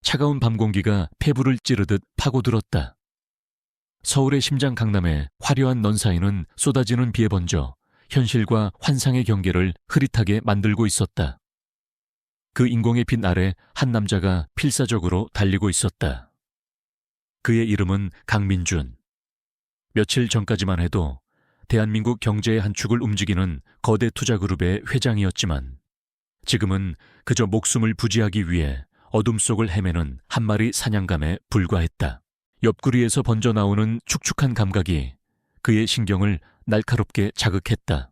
차가운 밤 공기가 폐부를 찌르듯 파고들었다. 서울의 심장 강남에 화려한 넌 사이는 쏟아지는 비에 번져 현실과 환상의 경계를 흐릿하게 만들고 있었다. 그 인공의 빛 아래 한 남자가 필사적으로 달리고 있었다. 그의 이름은 강민준. 며칠 전까지만 해도 대한민국 경제의 한 축을 움직이는 거대 투자그룹의 회장이었지만 지금은 그저 목숨을 부지하기 위해 어둠 속을 헤매는 한 마리 사냥감에 불과했다. 옆구리에서 번져나오는 축축한 감각이 그의 신경을 날카롭게 자극했다.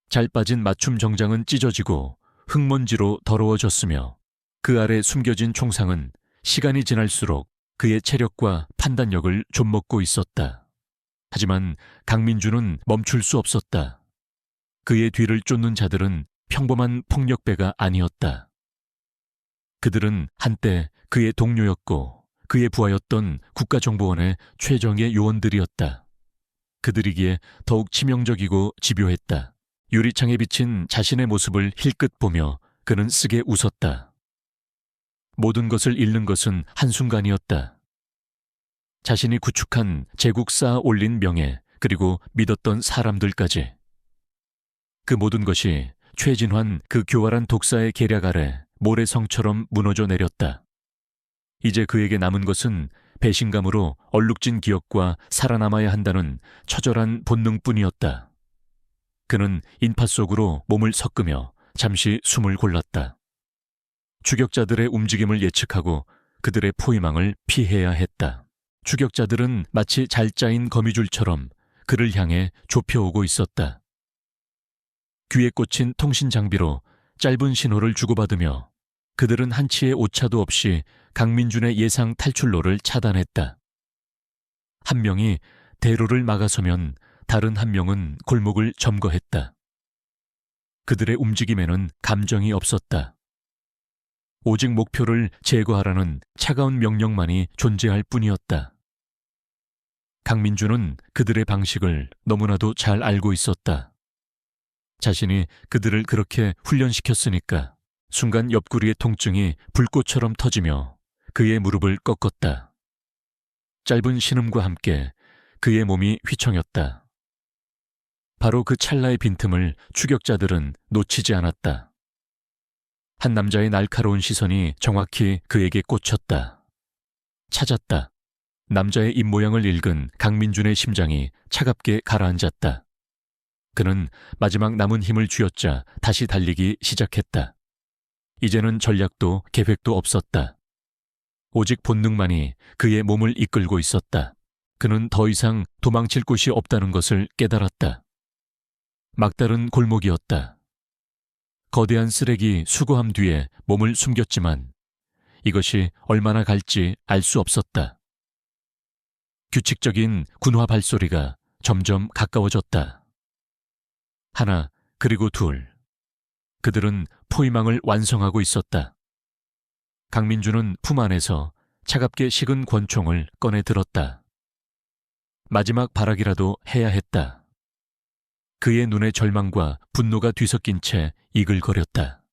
잘 빠진 맞춤 정장은 찢어지고 흙먼지로 더러워졌으며 그 아래 숨겨진 총상은 시간이 지날수록 그의 체력과 판단력을 좀먹고 있었다. 하지만 강민주는 멈출 수 없었다. 그의 뒤를 쫓는 자들은 평범한 폭력배가 아니었다. 그들은 한때 그의 동료였고 그의 부하였던 국가정보원의 최정예 요원들이었다. 그들이기에 더욱 치명적이고 집요했다. 유리창에 비친 자신의 모습을 힐끗 보며 그는 쓰게 웃었다. 모든 것을 잃는 것은 한순간이었다. 자신이 구축한 제국 쌓아 올린 명예 그리고 믿었던 사람들까지. 그 모든 것이 최진환 그 교활한 독사의 계략 아래 모래성처럼 무너져 내렸다. 이제 그에게 남은 것은 배신감으로 얼룩진 기억과 살아남아야 한다는 처절한 본능뿐이었다. 그는 인파 속으로 몸을 섞으며 잠시 숨을 골랐다. 추격자들의 움직임을 예측하고 그들의 포위망을 피해야 했다. 추격자들은 마치 잘 짜인 거미줄처럼 그를 향해 좁혀오고 있었다. 귀에 꽂힌 통신 장비로 짧은 신호를 주고받으며 그들은 한치의 오차도 없이 강민준의 예상 탈출로를 차단했다. 한 명이 대로를 막아서면 다른 한 명은 골목을 점거했다. 그들의 움직임에는 감정이 없었다. 오직 목표를 제거하라는 차가운 명령만이 존재할 뿐이었다. 강민준은 그들의 방식을 너무나도 잘 알고 있었다. 자신이 그들을 그렇게 훈련시켰으니까 순간 옆구리의 통증이 불꽃처럼 터지며 그의 무릎을 꺾었다. 짧은 신음과 함께 그의 몸이 휘청였다. 바로 그 찰나의 빈틈을 추격자들은 놓치지 않았다. 한 남자의 날카로운 시선이 정확히 그에게 꽂혔다. 찾았다. 남자의 입모양을 읽은 강민준의 심장이 차갑게 가라앉았다. 그는 마지막 남은 힘을 쥐어짜 다시 달리기 시작했다. 이제는 전략도 계획도 없었다. 오직 본능만이 그의 몸을 이끌고 있었다. 그는 더 이상 도망칠 곳이 없다는 것을 깨달았다. 막다른 골목이었다. 거대한 쓰레기 수거함 뒤에 몸을 숨겼지만 이것이 얼마나 갈지 알 수 없었다. 규칙적인 군화 발소리가 점점 가까워졌다. 하나, 그리고 둘. 그들은 포위망을 완성하고 있었다. 강민주는 품 안에서 차갑게 식은 권총을 꺼내 들었다. 마지막 발악이라도 해야 했다. 그의 눈에 절망과 분노가 뒤섞인 채 이글거렸다.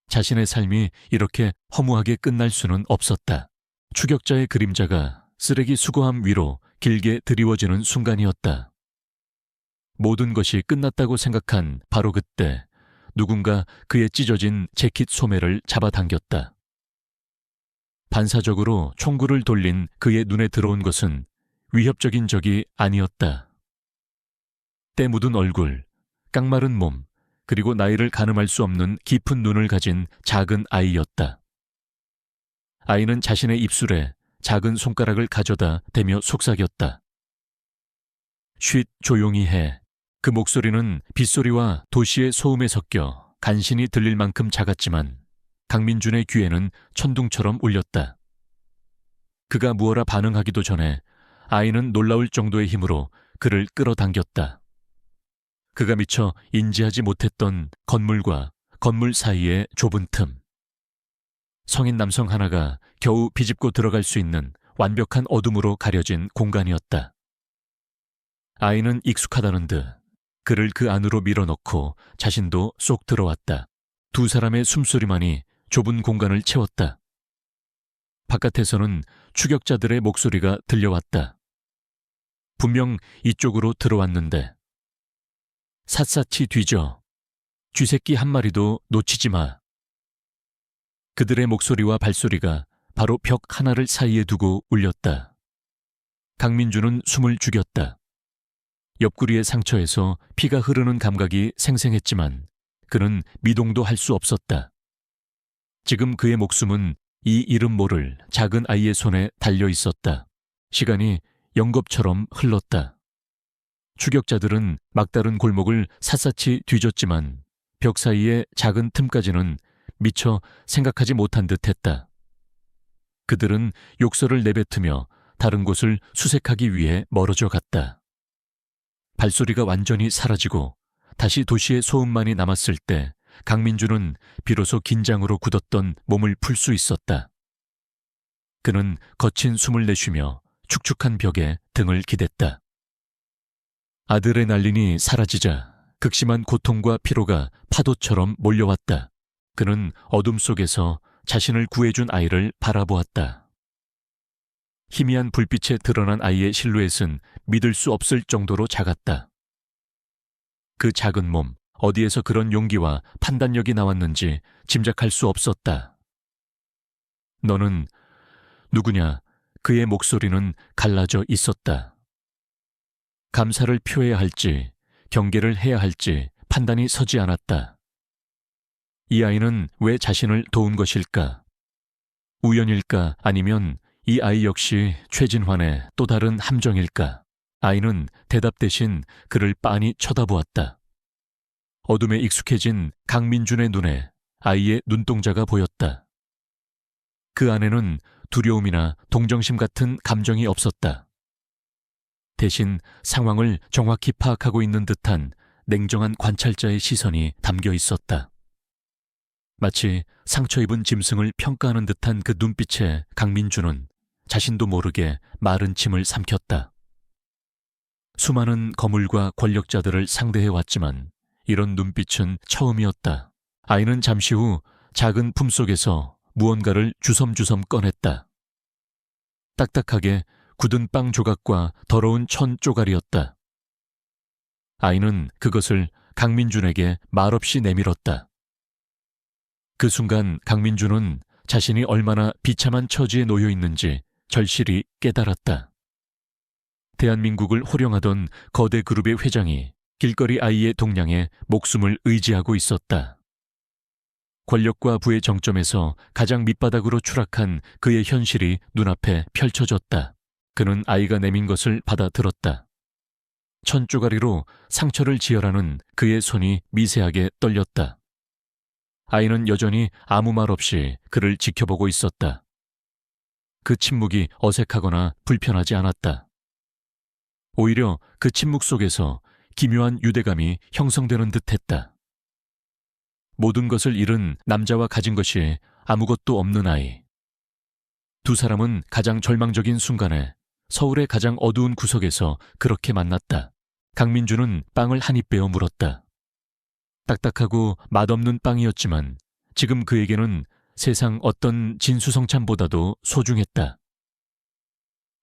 자신의 삶이 이렇게 허무하게 끝날 수는 없었다. 추격자의 그림자가 쓰레기 수거함 위로 길게 드리워지는 순간이었다. 모든 것이 끝났다고 생각한 바로 그때 누군가 그의 찢어진 재킷 소매를 잡아당겼다. 반사적으로 총구를 돌린 그의 눈에 들어온 것은 위협적인 적이 아니었다. 때 묻은 얼굴, 깡마른 몸, 그리고 나이를 가늠할 수 없는 깊은 눈을 가진 작은 아이였다. 아이는 자신의 입술에 작은 손가락을 가져다 대며 속삭였다. 쉿, 조용히 해. 그 목소리는 빗소리와 도시의 소음에 섞여 간신히 들릴 만큼 작았지만 강민준의 귀에는 천둥처럼 울렸다. 그가 무어라 반응하기도 전에 아이는 놀라울 정도의 힘으로 그를 끌어당겼다. 그가 미처 인지하지 못했던 건물과 건물 사이의 좁은 틈. 성인 남성 하나가 겨우 비집고 들어갈 수 있는 완벽한 어둠으로 가려진 공간이었다. 아이는 익숙하다는 듯 그를 그 안으로 밀어넣고 자신도 쏙 들어왔다. 두 사람의 숨소리만이 좁은 공간을 채웠다. 바깥에서는 추격자들의 목소리가 들려왔다. 분명 이쪽으로 들어왔는데. 샅샅이 뒤져. 쥐새끼 한 마리도 놓치지 마. 그들의 목소리와 발소리가 바로 벽 하나를 사이에 두고 울렸다. 강민주는 숨을 죽였다. 옆구리의 상처에서 피가 흐르는 감각이 생생했지만 그는 미동도 할 수 없었다. 지금 그의 목숨은 이 이름 모를 작은 아이의 손에 달려 있었다. 시간이 영겁처럼 흘렀다. 추격자들은 막다른 골목을 샅샅이 뒤졌지만 벽 사이의 작은 틈까지는 미처 생각하지 못한 듯했다. 그들은 욕설을 내뱉으며 다른 곳을 수색하기 위해 멀어져 갔다. 발소리가 완전히 사라지고 다시 도시의 소음만이 남았을 때 강민주는 비로소 긴장으로 굳었던 몸을 풀 수 있었다. 그는 거친 숨을 내쉬며 축축한 벽에 등을 기댔다. 아드레날린이 사라지자 극심한 고통과 피로가 파도처럼 몰려왔다. 그는 어둠 속에서 자신을 구해준 아이를 바라보았다. 희미한 불빛에 드러난 아이의 실루엣은 믿을 수 없을 정도로 작았다. 그 작은 몸, 어디에서 그런 용기와 판단력이 나왔는지 짐작할 수 없었다. 너는 누구냐? 그의 목소리는 갈라져 있었다. 감사를 표해야 할지, 경계를 해야 할지 판단이 서지 않았다. 이 아이는 왜 자신을 도운 것일까? 우연일까? 아니면 이 아이 역시 최진환의 또 다른 함정일까? 아이는 대답 대신 그를 빤히 쳐다보았다. 어둠에 익숙해진 강민준의 눈에 아이의 눈동자가 보였다. 그 안에는 두려움이나 동정심 같은 감정이 없었다. 대신 상황을 정확히 파악하고 있는 듯한 냉정한 관찰자의 시선이 담겨 있었다. 마치 상처 입은 짐승을 평가하는 듯한 그 눈빛에 강민주는 자신도 모르게 마른 침을 삼켰다. 수많은 거물과 권력자들을 상대해왔지만 이런 눈빛은 처음이었다. 아이는 잠시 후 작은 품속에서 무언가를 주섬주섬 꺼냈다. 딱딱하게 굳은 빵 조각과 더러운 천 쪼가리였다. 아이는 그것을 강민준에게 말없이 내밀었다. 그 순간 강민준은 자신이 얼마나 비참한 처지에 놓여 있는지 절실히 깨달았다. 대한민국을 호령하던 거대 그룹의 회장이 길거리 아이의 동량에 목숨을 의지하고 있었다. 권력과 부의 정점에서 가장 밑바닥으로 추락한 그의 현실이 눈앞에 펼쳐졌다. 그는 아이가 내민 것을 받아들었다. 천쪼가리로 상처를 지혈하는 그의 손이 미세하게 떨렸다. 아이는 여전히 아무 말 없이 그를 지켜보고 있었다. 그 침묵이 어색하거나 불편하지 않았다. 오히려 그 침묵 속에서 기묘한 유대감이 형성되는 듯했다. 모든 것을 잃은 남자와 가진 것이 아무것도 없는 아이. 두 사람은 가장 절망적인 순간에 서울의 가장 어두운 구석에서 그렇게 만났다. 강민주는 빵을 한 입 베어 물었다. 딱딱하고 맛없는 빵이었지만 지금 그에게는 세상 어떤 진수성찬보다도 소중했다.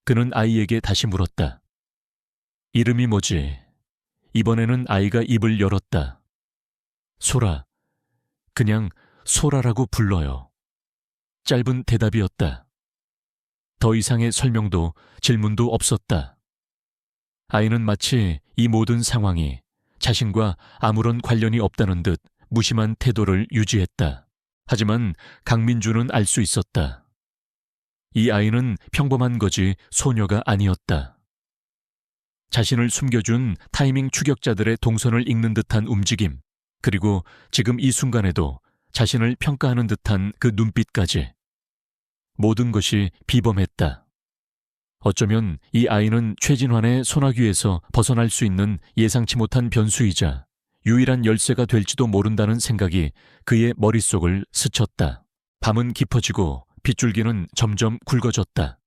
그는 아이에게 다시 물었다. 이름이 뭐지? 이번에는 아이가 입을 열었다. 소라. 그냥 소라라고 불러요. 짧은 대답이었다. 더 이상의 설명도 질문도 없었다. 아이는 마치 이 모든 상황이 자신과 아무런 관련이 없다는 듯 무심한 태도를 유지했다. 하지만 강민주는 알 수 있었다. 이 아이는 평범한 거지 소녀가 아니었다. 자신을 숨겨준 타이밍 추격자들의 동선을 읽는 듯한 움직임, 그리고 지금 이 순간에도 자신을 평가하는 듯한 그 눈빛까지. 모든 것이 비범했다. 어쩌면 이 아이는 최진환의 소나귀에서 벗어날 수 있는 예상치 못한 변수이자 유일한 열쇠가 될지도 모른다는 생각이 그의 머릿속을 스쳤다. 밤은 깊어지고 빗줄기는 점점 굵어졌다.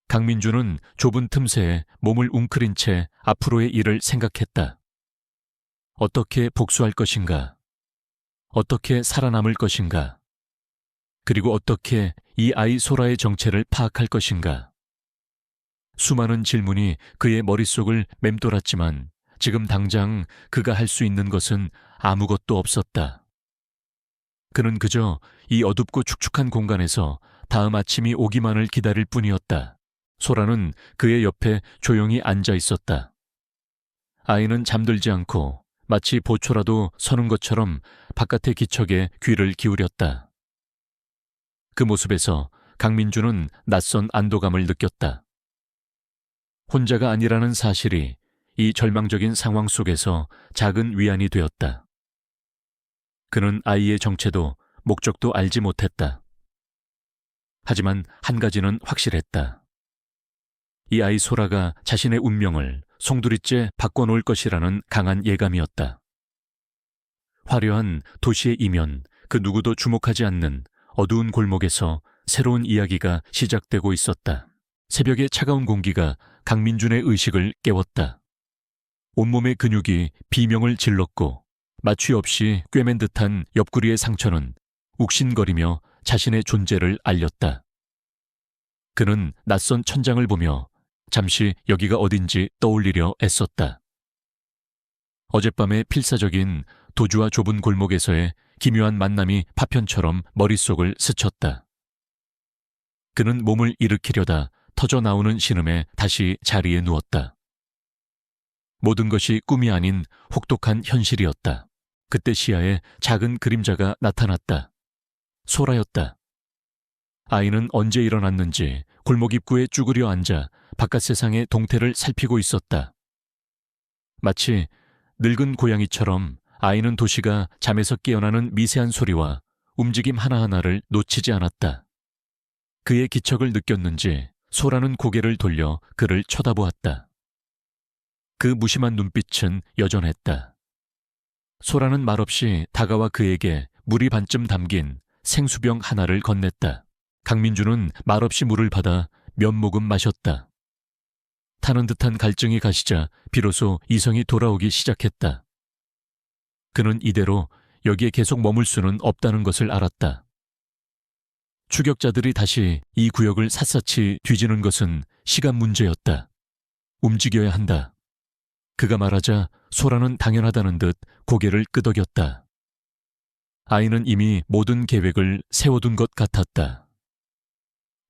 강민주는 좁은 틈새에 몸을 웅크린 채 앞으로의 일을 생각했다. 어떻게 복수할 것인가? 어떻게 살아남을 것인가? 그리고 어떻게 이 아이 소라의 정체를 파악할 것인가? 수많은 질문이 그의 머릿속을 맴돌았지만 지금 당장 그가 할 수 있는 것은 아무것도 없었다. 그는 그저 이 어둡고 축축한 공간에서 다음 아침이 오기만을 기다릴 뿐이었다. 소라는 그의 옆에 조용히 앉아 있었다. 아이는 잠들지 않고 마치 보초라도 서는 것처럼 바깥의 기척에 귀를 기울였다. 그 모습에서 강민주는 낯선 안도감을 느꼈다. 혼자가 아니라는 사실이 이 절망적인 상황 속에서 작은 위안이 되었다. 그는 아이의 정체도 목적도 알지 못했다. 하지만 한 가지는 확실했다. 이 아이 소라가 자신의 운명을 송두리째 바꿔놓을 것이라는 강한 예감이었다. 화려한 도시의 이면, 그 누구도 주목하지 않는 어두운 골목에서 새로운 이야기가 시작되고 있었다. 새벽의 차가운 공기가 강민준의 의식을 깨웠다. 온몸의 근육이 비명을 질렀고 마취 없이 꿰맨 듯한 옆구리의 상처는 욱신거리며 자신의 존재를 알렸다. 그는 낯선 천장을 보며 잠시 여기가 어딘지 떠올리려 애썼다. 어젯밤의 필사적인 도주와 좁은 골목에서의 기묘한 만남이 파편처럼 머릿속을 스쳤다. 그는 몸을 일으키려다 터져나오는 신음에 다시 자리에 누웠다. 모든 것이 꿈이 아닌 혹독한 현실이었다. 그때 시야에 작은 그림자가 나타났다. 소라였다. 아이는 언제 일어났는지 골목 입구에 쭈그려 앉아 바깥 세상의 동태를 살피고 있었다. 마치 늙은 고양이처럼 아이는 도시가 잠에서 깨어나는 미세한 소리와 움직임 하나하나를 놓치지 않았다. 그의 기척을 느꼈는지 소라는 고개를 돌려 그를 쳐다보았다. 그 무심한 눈빛은 여전했다. 소라는 말없이 다가와 그에게 물이 반쯤 담긴 생수병 하나를 건넸다. 강민주는 말없이 물을 받아 몇 모금 마셨다. 타는 듯한 갈증이 가시자 비로소 이성이 돌아오기 시작했다. 그는 이대로 여기에 계속 머물 수는 없다는 것을 알았다. 추격자들이 다시 이 구역을 샅샅이 뒤지는 것은 시간 문제였다. 움직여야 한다. 그가 말하자 소라는 당연하다는 듯 고개를 끄덕였다. 아이는 이미 모든 계획을 세워둔 것 같았다.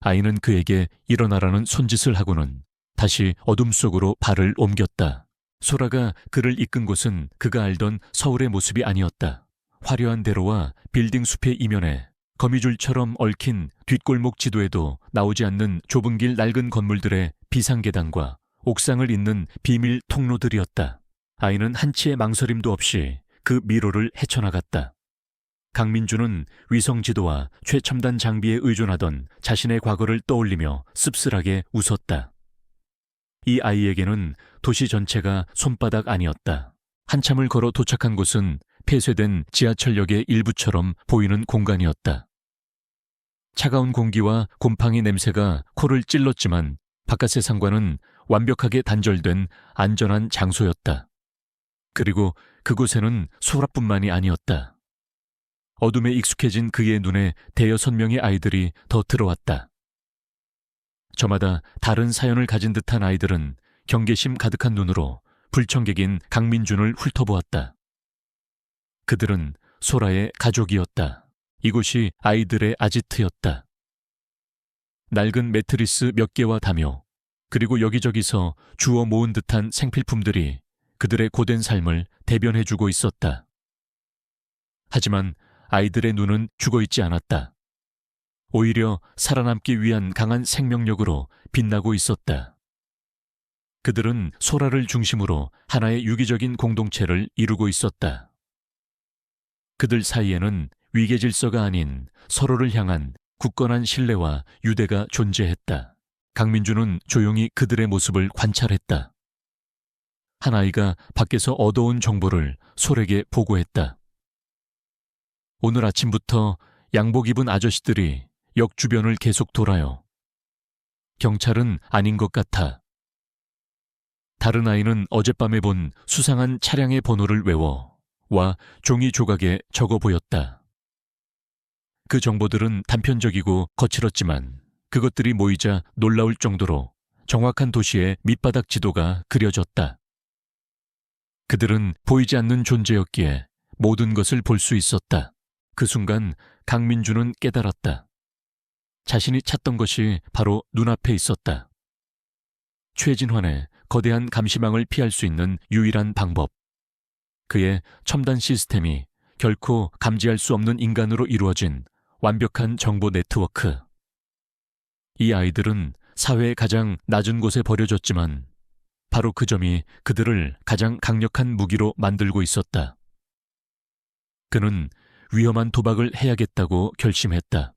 아이는 그에게 일어나라는 손짓을 하고는 다시 어둠 속으로 발을 옮겼다. 소라가 그를 이끈 곳은 그가 알던 서울의 모습이 아니었다. 화려한 대로와 빌딩 숲의 이면에 거미줄처럼 얽힌 뒷골목 지도에도 나오지 않는 좁은 길 낡은 건물들의 비상계단과 옥상을 잇는 비밀 통로들이었다. 아이는 한치의 망설임도 없이 그 미로를 헤쳐나갔다. 강민주는 위성지도와 최첨단 장비에 의존하던 자신의 과거를 떠올리며 씁쓸하게 웃었다. 이 아이에게는 도시 전체가 손바닥 아니었다. 한참을 걸어 도착한 곳은 폐쇄된 지하철역의 일부처럼 보이는 공간이었다. 차가운 공기와 곰팡이 냄새가 코를 찔렀지만 바깥 세상과는 완벽하게 단절된 안전한 장소였다. 그리고 그곳에는 소라뿐만이 아니었다. 어둠에 익숙해진 그의 눈에 대여섯 명의 아이들이 더 들어왔다. 저마다 다른 사연을 가진 듯한 아이들은 경계심 가득한 눈으로 불청객인 강민준을 훑어보았다. 그들은 소라의 가족이었다. 이곳이 아이들의 아지트였다. 낡은 매트리스 몇 개와 다며 그리고 여기저기서 주워 모은 듯한 생필품들이 그들의 고된 삶을 대변해주고 있었다. 하지만 아이들의 눈은 죽어있지 않았다. 오히려 살아남기 위한 강한 생명력으로 빛나고 있었다. 그들은 소라를 중심으로 하나의 유기적인 공동체를 이루고 있었다. 그들 사이에는 위계질서가 아닌 서로를 향한 굳건한 신뢰와 유대가 존재했다. 강민주는 조용히 그들의 모습을 관찰했다. 한 아이가 밖에서 얻어온 정보를 솔에게 보고했다. 오늘 아침부터 양복 입은 아저씨들이 역 주변을 계속 돌아요. 경찰은 아닌 것 같아. 다른 아이는 어젯밤에 본 수상한 차량의 번호를 외워 와 종이 조각에 적어 보였다. 그 정보들은 단편적이고 거칠었지만 그것들이 모이자 놀라울 정도로 정확한 도시의 밑바닥 지도가 그려졌다. 그들은 보이지 않는 존재였기에 모든 것을 볼 수 있었다. 그 순간 강민주는 깨달았다. 자신이 찾던 것이 바로 눈앞에 있었다. 최진환의 거대한 감시망을 피할 수 있는 유일한 방법. 그의 첨단 시스템이 결코 감지할 수 없는 인간으로 이루어진 완벽한 정보 네트워크. 이 아이들은 사회의 가장 낮은 곳에 버려졌지만 바로 그 점이 그들을 가장 강력한 무기로 만들고 있었다. 그는 위험한 도박을 해야겠다고 결심했다.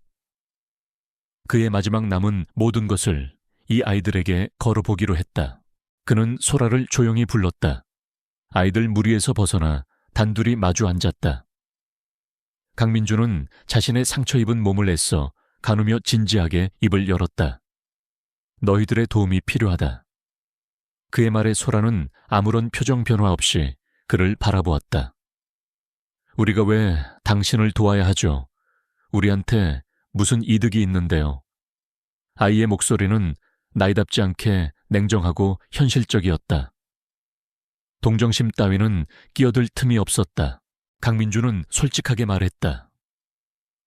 그의 마지막 남은 모든 것을 이 아이들에게 걸어보기로 했다. 그는 소라를 조용히 불렀다. 아이들 무리에서 벗어나 단둘이 마주 앉았다. 강민주는 자신의 상처 입은 몸을 애써 가누며 진지하게 입을 열었다. 너희들의 도움이 필요하다. 그의 말에 소라는 아무런 표정 변화 없이 그를 바라보았다. 우리가 왜 당신을 도와야 하죠? 우리한테 무슨 이득이 있는데요? 아이의 목소리는 나이답지 않게 냉정하고 현실적이었다. 동정심 따위는 끼어들 틈이 없었다. 강민주는 솔직하게 말했다.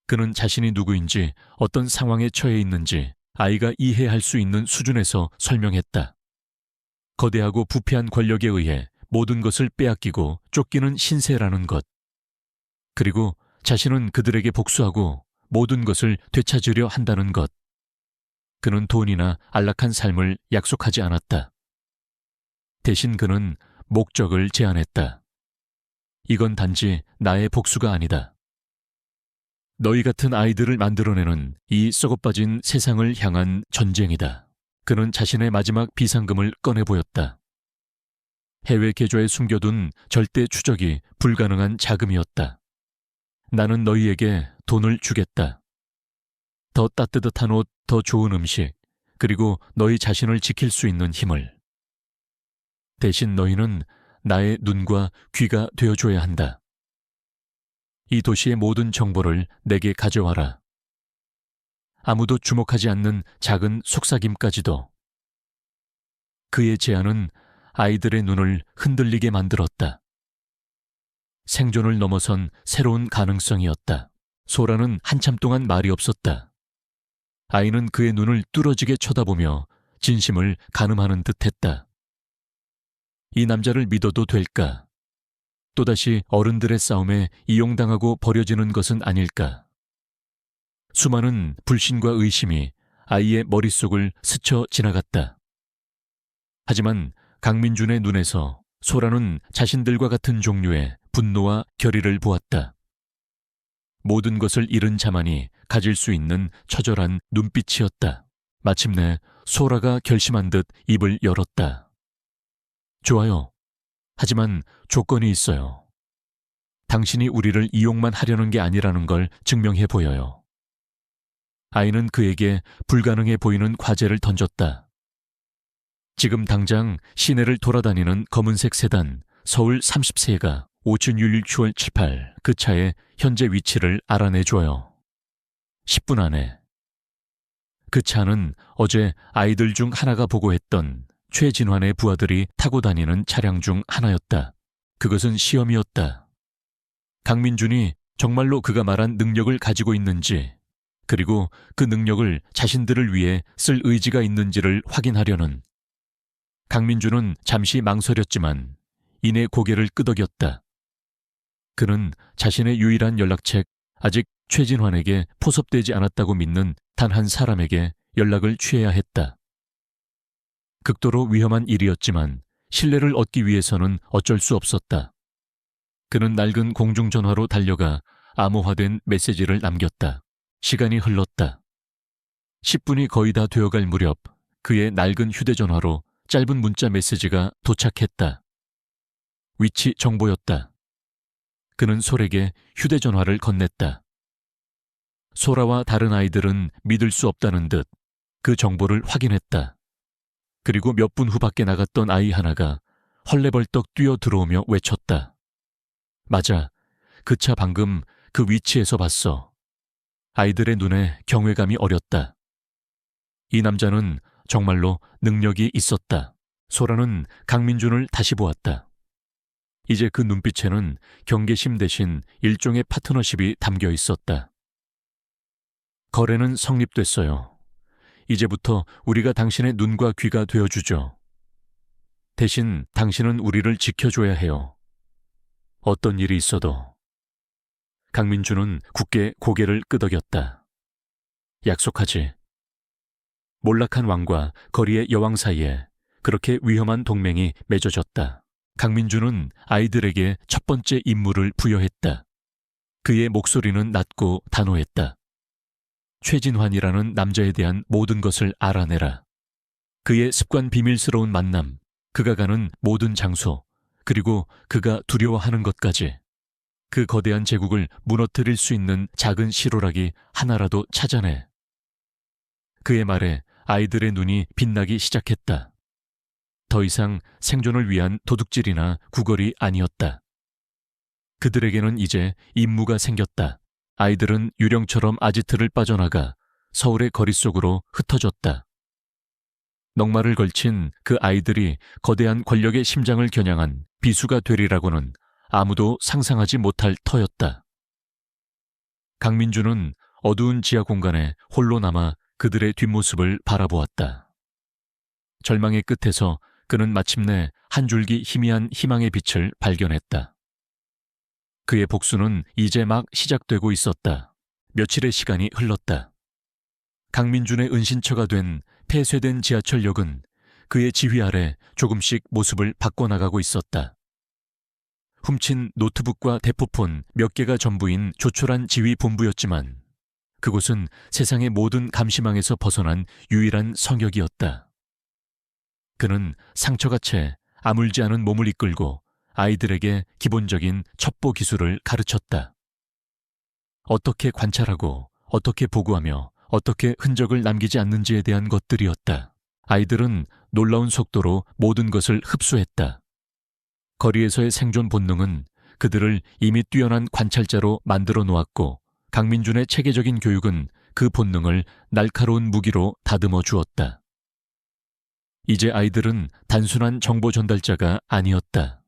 그는 자신이 누구인지 어떤 상황에 처해 있는지 아이가 이해할 수 있는 수준에서 설명했다. 거대하고 부패한 권력에 의해 모든 것을 빼앗기고 쫓기는 신세라는 것. 그리고 자신은 그들에게 복수하고 모든 것을 되찾으려 한다는 것. 그는 돈이나 안락한 삶을 약속하지 않았다. 대신 그는 목적을 제안했다. 이건 단지 나의 복수가 아니다. 너희 같은 아이들을 만들어내는 이 썩어빠진 세상을 향한 전쟁이다. 그는 자신의 마지막 비상금을 꺼내 보였다. 해외 계좌에 숨겨둔 절대 추적이 불가능한 자금이었다. 나는 너희에게 돈을 주겠다. 더 따뜻한 옷, 더 좋은 음식, 그리고 너희 자신을 지킬 수 있는 힘을. 대신 너희는 나의 눈과 귀가 되어줘야 한다. 이 도시의 모든 정보를 내게 가져와라. 아무도 주목하지 않는 작은 속삭임까지도. 그의 제안은 아이들의 눈을 흔들리게 만들었다. 생존을 넘어선 새로운 가능성이었다. 소라는 한참 동안 말이 없었다. 아이는 그의 눈을 뚫어지게 쳐다보며 진심을 가늠하는 듯했다. 이 남자를 믿어도 될까? 또다시 어른들의 싸움에 이용당하고 버려지는 것은 아닐까? 수많은 불신과 의심이 아이의 머릿속을 스쳐 지나갔다. 하지만 강민준의 눈에서 소라는 자신들과 같은 종류의 분노와 결의를 보았다. 모든 것을 잃은 자만이 가질 수 있는 처절한 눈빛이었다. 마침내 소라가 결심한 듯 입을 열었다. 좋아요. 하지만 조건이 있어요. 당신이 우리를 이용만 하려는 게 아니라는 걸 증명해 보여요. 아이는 그에게 불가능해 보이는 과제를 던졌다. 지금 당장 시내를 돌아다니는 검은색 세단 서울 30세가 576678 그 차의 현재 위치를 알아내줘요. 10분 안에. 그 차는 어제 아이들 중 하나가 보고했던 최진환의 부하들이 타고 다니는 차량 중 하나였다. 그것은 시험이었다. 강민준이 정말로 그가 말한 능력을 가지고 있는지, 그리고 그 능력을 자신들을 위해 쓸 의지가 있는지를 확인하려는. 강민준은 잠시 망설였지만 이내 고개를 끄덕였다. 그는 자신의 유일한 연락책, 아직 최진환에게 포섭되지 않았다고 믿는 단 한 사람에게 연락을 취해야 했다. 극도로 위험한 일이었지만 신뢰를 얻기 위해서는 어쩔 수 없었다. 그는 낡은 공중전화로 달려가 암호화된 메시지를 남겼다. 시간이 흘렀다. 10분이 거의 다 되어갈 무렵 그의 낡은 휴대전화로 짧은 문자 메시지가 도착했다. 위치 정보였다. 그는 솔에게 휴대전화를 건넸다. 소라와 다른 아이들은 믿을 수 없다는 듯 그 정보를 확인했다. 그리고 몇 분 후 밖에 나갔던 아이 하나가 헐레벌떡 뛰어 들어오며 외쳤다. 맞아, 그 차 방금 그 위치에서 봤어. 아이들의 눈에 경외감이 어렸다. 이 남자는 정말로 능력이 있었다. 소라는 강민준을 다시 보았다. 이제 그 눈빛에는 경계심 대신 일종의 파트너십이 담겨 있었다. 거래는 성립됐어요. 이제부터 우리가 당신의 눈과 귀가 되어주죠. 대신 당신은 우리를 지켜줘야 해요. 어떤 일이 있어도. 강민준은 굳게 고개를 끄덕였다. 약속하지. 몰락한 왕과 거리의 여왕 사이에 그렇게 위험한 동맹이 맺어졌다. 강민준은 아이들에게 첫 번째 임무를 부여했다. 그의 목소리는 낮고 단호했다. 최진환이라는 남자에 대한 모든 것을 알아내라. 그의 습관 비밀스러운 만남, 그가 가는 모든 장소, 그리고 그가 두려워하는 것까지. 그 거대한 제국을 무너뜨릴 수 있는 작은 실오라기 하나라도 찾아내. 그의 말에 아이들의 눈이 빛나기 시작했다. 더 이상 생존을 위한 도둑질이나 구걸이 아니었다. 그들에게는 이제 임무가 생겼다. 아이들은 유령처럼 아지트를 빠져나가 서울의 거리 속으로 흩어졌다. 넉마를 걸친 그 아이들이 거대한 권력의 심장을 겨냥한 비수가 되리라고는 아무도 상상하지 못할 터였다. 강민준은 어두운 지하 공간에 홀로 남아 그들의 뒷모습을 바라보았다. 절망의 끝에서 그는 마침내 한 줄기 희미한 희망의 빛을 발견했다. 그의 복수는 이제 막 시작되고 있었다. 며칠의 시간이 흘렀다. 강민준의 은신처가 된 폐쇄된 지하철역은 그의 지휘 아래 조금씩 모습을 바꿔나가고 있었다. 훔친 노트북과 대포폰 몇 개가 전부인 조촐한 지휘 본부였지만 그곳은 세상의 모든 감시망에서 벗어난 유일한 성역이었다. 그는 상처가 채 아물지 않은 몸을 이끌고 아이들에게 기본적인 첩보 기술을 가르쳤다. 어떻게 관찰하고 어떻게 보고하며 어떻게 흔적을 남기지 않는지에 대한 것들이었다. 아이들은 놀라운 속도로 모든 것을 흡수했다. 거리에서의 생존 본능은 그들을 이미 뛰어난 관찰자로 만들어 놓았고 강민준의 체계적인 교육은 그 본능을 날카로운 무기로 다듬어 주었다. 이제 아이들은 단순한 정보 전달자가 아니었다.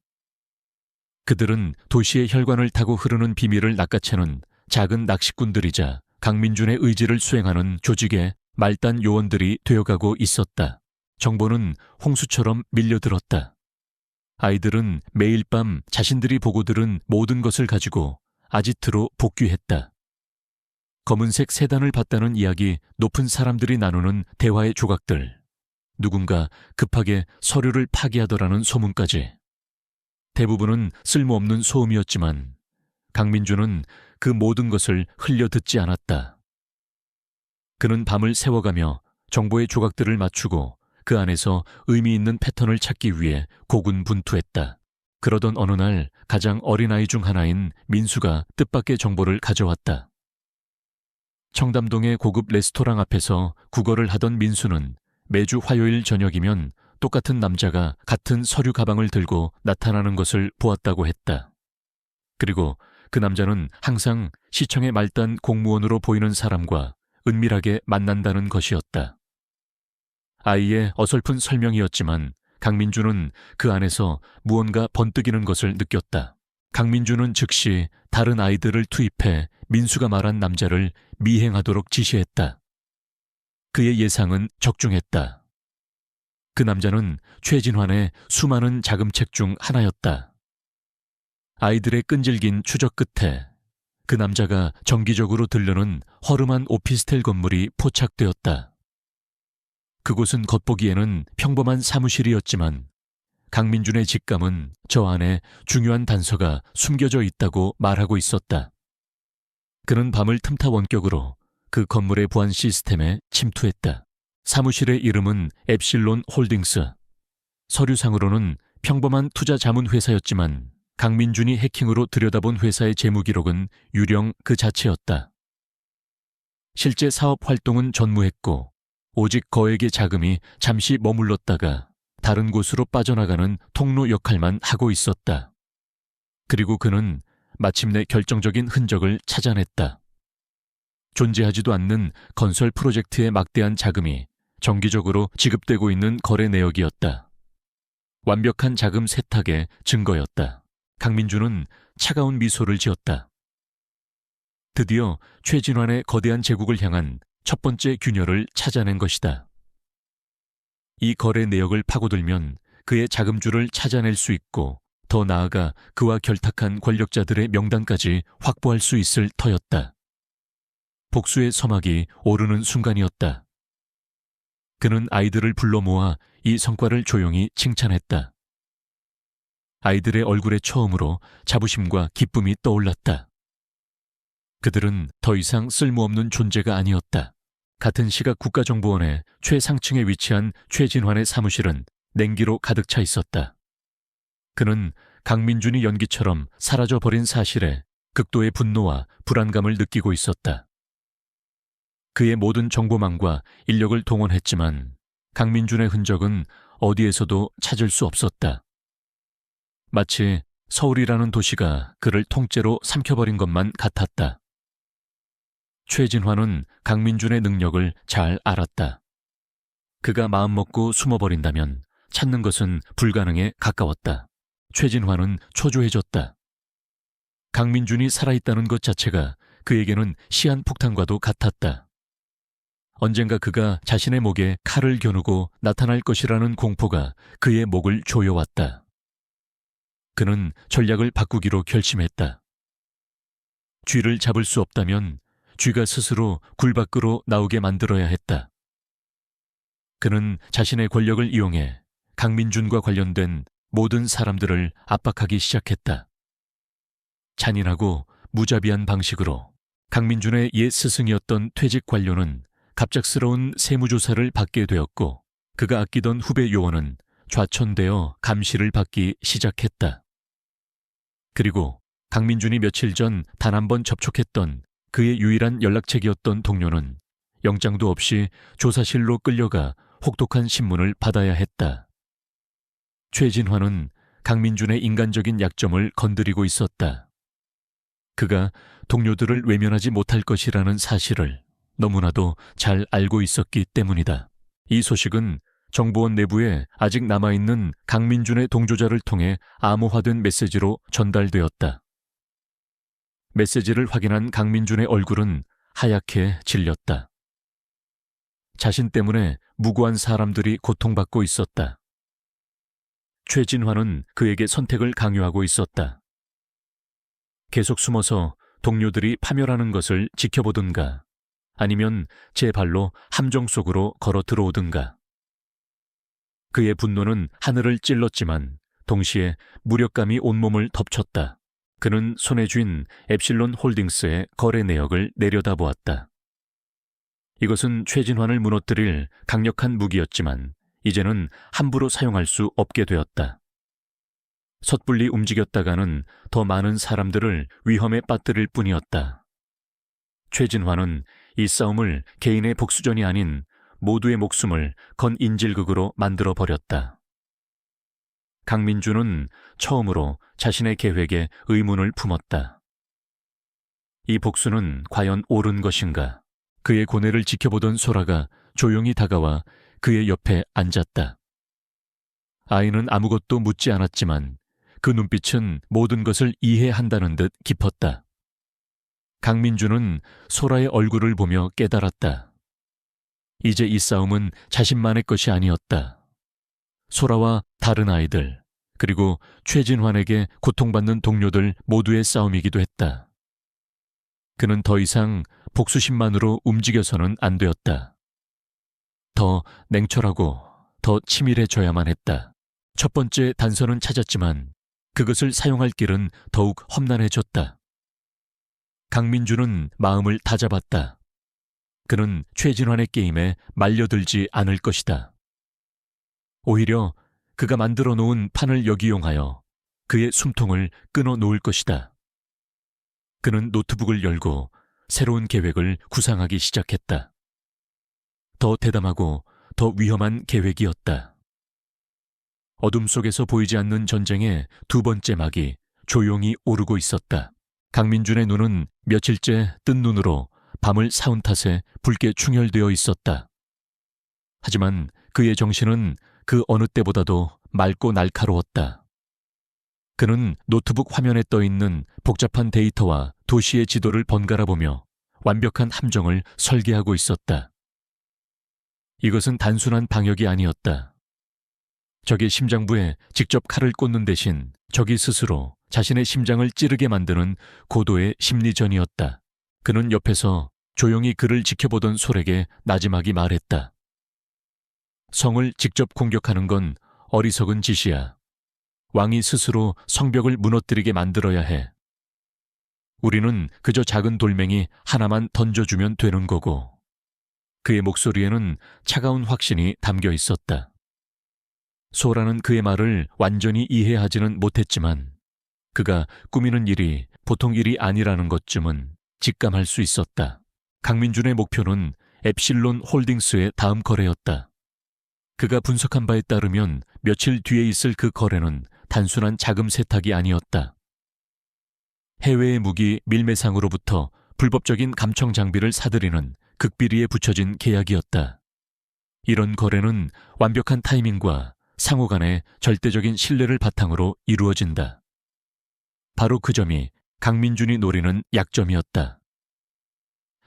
그들은 도시의 혈관을 타고 흐르는 비밀을 낚아채는 작은 낚시꾼들이자 강민준의 의지를 수행하는 조직의 말단 요원들이 되어가고 있었다. 정보는 홍수처럼 밀려들었다. 아이들은 매일 밤 자신들이 보고 들은 모든 것을 가지고 아지트로 복귀했다. 검은색 세단을 봤다는 이야기, 높은 사람들이 나누는 대화의 조각들, 누군가 급하게 서류를 파기하더라는 소문까지. 대부분은 쓸모없는 소음이었지만 강민준은 그 모든 것을 흘려듣지 않았다. 그는 밤을 새워가며 정보의 조각들을 맞추고 그 안에서 의미 있는 패턴을 찾기 위해 고군분투했다. 그러던 어느 날 가장 어린 아이 중 하나인 민수가 뜻밖의 정보를 가져왔다. 청담동의 고급 레스토랑 앞에서 구걸을 하던 민수는 매주 화요일 저녁이면 똑같은 남자가 같은 서류 가방을 들고 나타나는 것을 보았다고 했다. 그리고 그 남자는 항상 시청의 말단 공무원으로 보이는 사람과 은밀하게 만난다는 것이었다. 아이의 어설픈 설명이었지만 강민주는 그 안에서 무언가 번뜩이는 것을 느꼈다. 강민주는 즉시 다른 아이들을 투입해 민수가 말한 남자를 미행하도록 지시했다. 그의 예상은 적중했다. 그 남자는 최진환의 수많은 자금책 중 하나였다. 아이들의 끈질긴 추적 끝에 그 남자가 정기적으로 들르는 허름한 오피스텔 건물이 포착되었다. 그곳은 겉보기에는 평범한 사무실이었지만 강민준의 직감은 저 안에 중요한 단서가 숨겨져 있다고 말하고 있었다. 그는 밤을 틈타 원격으로 그 건물의 보안 시스템에 침투했다. 사무실의 이름은 엡실론 홀딩스. 서류상으로는 평범한 투자 자문 회사였지만 강민준이 해킹으로 들여다본 회사의 재무 기록은 유령 그 자체였다. 실제 사업 활동은 전무했고 오직 거액의 자금이 잠시 머물렀다가 다른 곳으로 빠져나가는 통로 역할만 하고 있었다. 그리고 그는 마침내 결정적인 흔적을 찾아냈다. 존재하지도 않는 건설 프로젝트의 막대한 자금이 정기적으로 지급되고 있는 거래 내역이었다. 완벽한 자금 세탁의 증거였다. 강민주는 차가운 미소를 지었다. 드디어 최진환의 거대한 제국을 향한 첫 번째 균열을 찾아낸 것이다. 이 거래 내역을 파고들면 그의 자금줄을 찾아낼 수 있고 더 나아가 그와 결탁한 권력자들의 명단까지 확보할 수 있을 터였다. 복수의 서막이 오르는 순간이었다. 그는 아이들을 불러 모아 이 성과를 조용히 칭찬했다. 아이들의 얼굴에 처음으로 자부심과 기쁨이 떠올랐다. 그들은 더 이상 쓸모없는 존재가 아니었다. 같은 시각 국가정보원의 최상층에 위치한 최진환의 사무실은 냉기로 가득 차 있었다. 그는 강민준이 연기처럼 사라져버린 사실에 극도의 분노와 불안감을 느끼고 있었다. 그의 모든 정보망과 인력을 동원했지만 강민준의 흔적은 어디에서도 찾을 수 없었다. 마치 서울이라는 도시가 그를 통째로 삼켜버린 것만 같았다. 최진환은 강민준의 능력을 잘 알았다. 그가 마음먹고 숨어버린다면 찾는 것은 불가능에 가까웠다. 최진환은 초조해졌다. 강민준이 살아있다는 것 자체가 그에게는 시한폭탄과도 같았다. 언젠가 그가 자신의 목에 칼을 겨누고 나타날 것이라는 공포가 그의 목을 조여왔다. 그는 전략을 바꾸기로 결심했다. 쥐를 잡을 수 없다면 쥐가 스스로 굴 밖으로 나오게 만들어야 했다. 그는 자신의 권력을 이용해 강민준과 관련된 모든 사람들을 압박하기 시작했다. 잔인하고 무자비한 방식으로 강민준의 옛 스승이었던 퇴직 관료는 갑작스러운 세무조사를 받게 되었고 그가 아끼던 후배 요원은 좌천되어 감시를 받기 시작했다. 그리고 강민준이 며칠 전 단 한 번 접촉했던 그의 유일한 연락책이었던 동료는 영장도 없이 조사실로 끌려가 혹독한 신문을 받아야 했다. 최진환은 강민준의 인간적인 약점을 건드리고 있었다. 그가 동료들을 외면하지 못할 것이라는 사실을 너무나도 잘 알고 있었기 때문이다. 이 소식은 정보원 내부에 아직 남아있는 강민준의 동조자를 통해 암호화된 메시지로 전달되었다. 메시지를 확인한 강민준의 얼굴은 하얗게 질렸다. 자신 때문에 무고한 사람들이 고통받고 있었다. 최진환은 그에게 선택을 강요하고 있었다. 계속 숨어서 동료들이 파멸하는 것을 지켜보든가 아니면 제 발로 함정 속으로 걸어 들어오든가. 그의 분노는 하늘을 찔렀지만 동시에 무력감이 온몸을 덮쳤다. 그는 손에 쥔 엡실론 홀딩스의 거래 내역을 내려다보았다. 이것은 최진환을 무너뜨릴 강력한 무기였지만 이제는 함부로 사용할 수 없게 되었다. 섣불리 움직였다가는 더 많은 사람들을 위험에 빠뜨릴 뿐이었다. 최진환은 이 싸움을 개인의 복수전이 아닌 모두의 목숨을 건 인질극으로 만들어버렸다. 강민준은 처음으로 자신의 계획에 의문을 품었다. 이 복수는 과연 옳은 것인가? 그의 고뇌를 지켜보던 소라가 조용히 다가와 그의 옆에 앉았다. 아이는 아무것도 묻지 않았지만 그 눈빛은 모든 것을 이해한다는 듯 깊었다. 강민준은 소라의 얼굴을 보며 깨달았다. 이제 이 싸움은 자신만의 것이 아니었다. 소라와 다른 아이들, 그리고 최진환에게 고통받는 동료들 모두의 싸움이기도 했다. 그는 더 이상 복수심만으로 움직여서는 안 되었다. 더 냉철하고 더 치밀해져야만 했다. 첫 번째 단서는 찾았지만 그것을 사용할 길은 더욱 험난해졌다. 강민준은 마음을 다잡았다. 그는 최진환의 게임에 말려들지 않을 것이다. 오히려 그가 만들어 놓은 판을 역이용하여 그의 숨통을 끊어 놓을 것이다. 그는 노트북을 열고 새로운 계획을 구상하기 시작했다. 더 대담하고 더 위험한 계획이었다. 어둠 속에서 보이지 않는 전쟁의 두 번째 막이 조용히 오르고 있었다. 강민준의 눈은 며칠째 뜬 눈으로 밤을 사운 탓에 붉게 충혈되어 있었다. 하지만 그의 정신은 그 어느 때보다도 맑고 날카로웠다. 그는 노트북 화면에 떠있는 복잡한 데이터와 도시의 지도를 번갈아 보며 완벽한 함정을 설계하고 있었다. 이것은 단순한 방역이 아니었다. 적의 심장부에 직접 칼을 꽂는 대신 적이 스스로 자신의 심장을 찌르게 만드는 고도의 심리전이었다. 그는 옆에서 조용히 그를 지켜보던 솔에게 나지막이 말했다. 성을 직접 공격하는 건 어리석은 짓이야. 왕이 스스로 성벽을 무너뜨리게 만들어야 해. 우리는 그저 작은 돌멩이 하나만 던져주면 되는 거고. 그의 목소리에는 차가운 확신이 담겨 있었다. 소라는 그의 말을 완전히 이해하지는 못했지만 그가 꾸미는 일이 보통 일이 아니라는 것쯤은 직감할 수 있었다. 강민준의 목표는 엡실론 홀딩스의 다음 거래였다. 그가 분석한 바에 따르면 며칠 뒤에 있을 그 거래는 단순한 자금 세탁이 아니었다. 해외의 무기 밀매상으로부터 불법적인 감청 장비를 사들이는 극비리에 붙여진 계약이었다. 이런 거래는 완벽한 타이밍과 상호 간의 절대적인 신뢰를 바탕으로 이루어진다. 바로 그 점이 강민준이 노리는 약점이었다.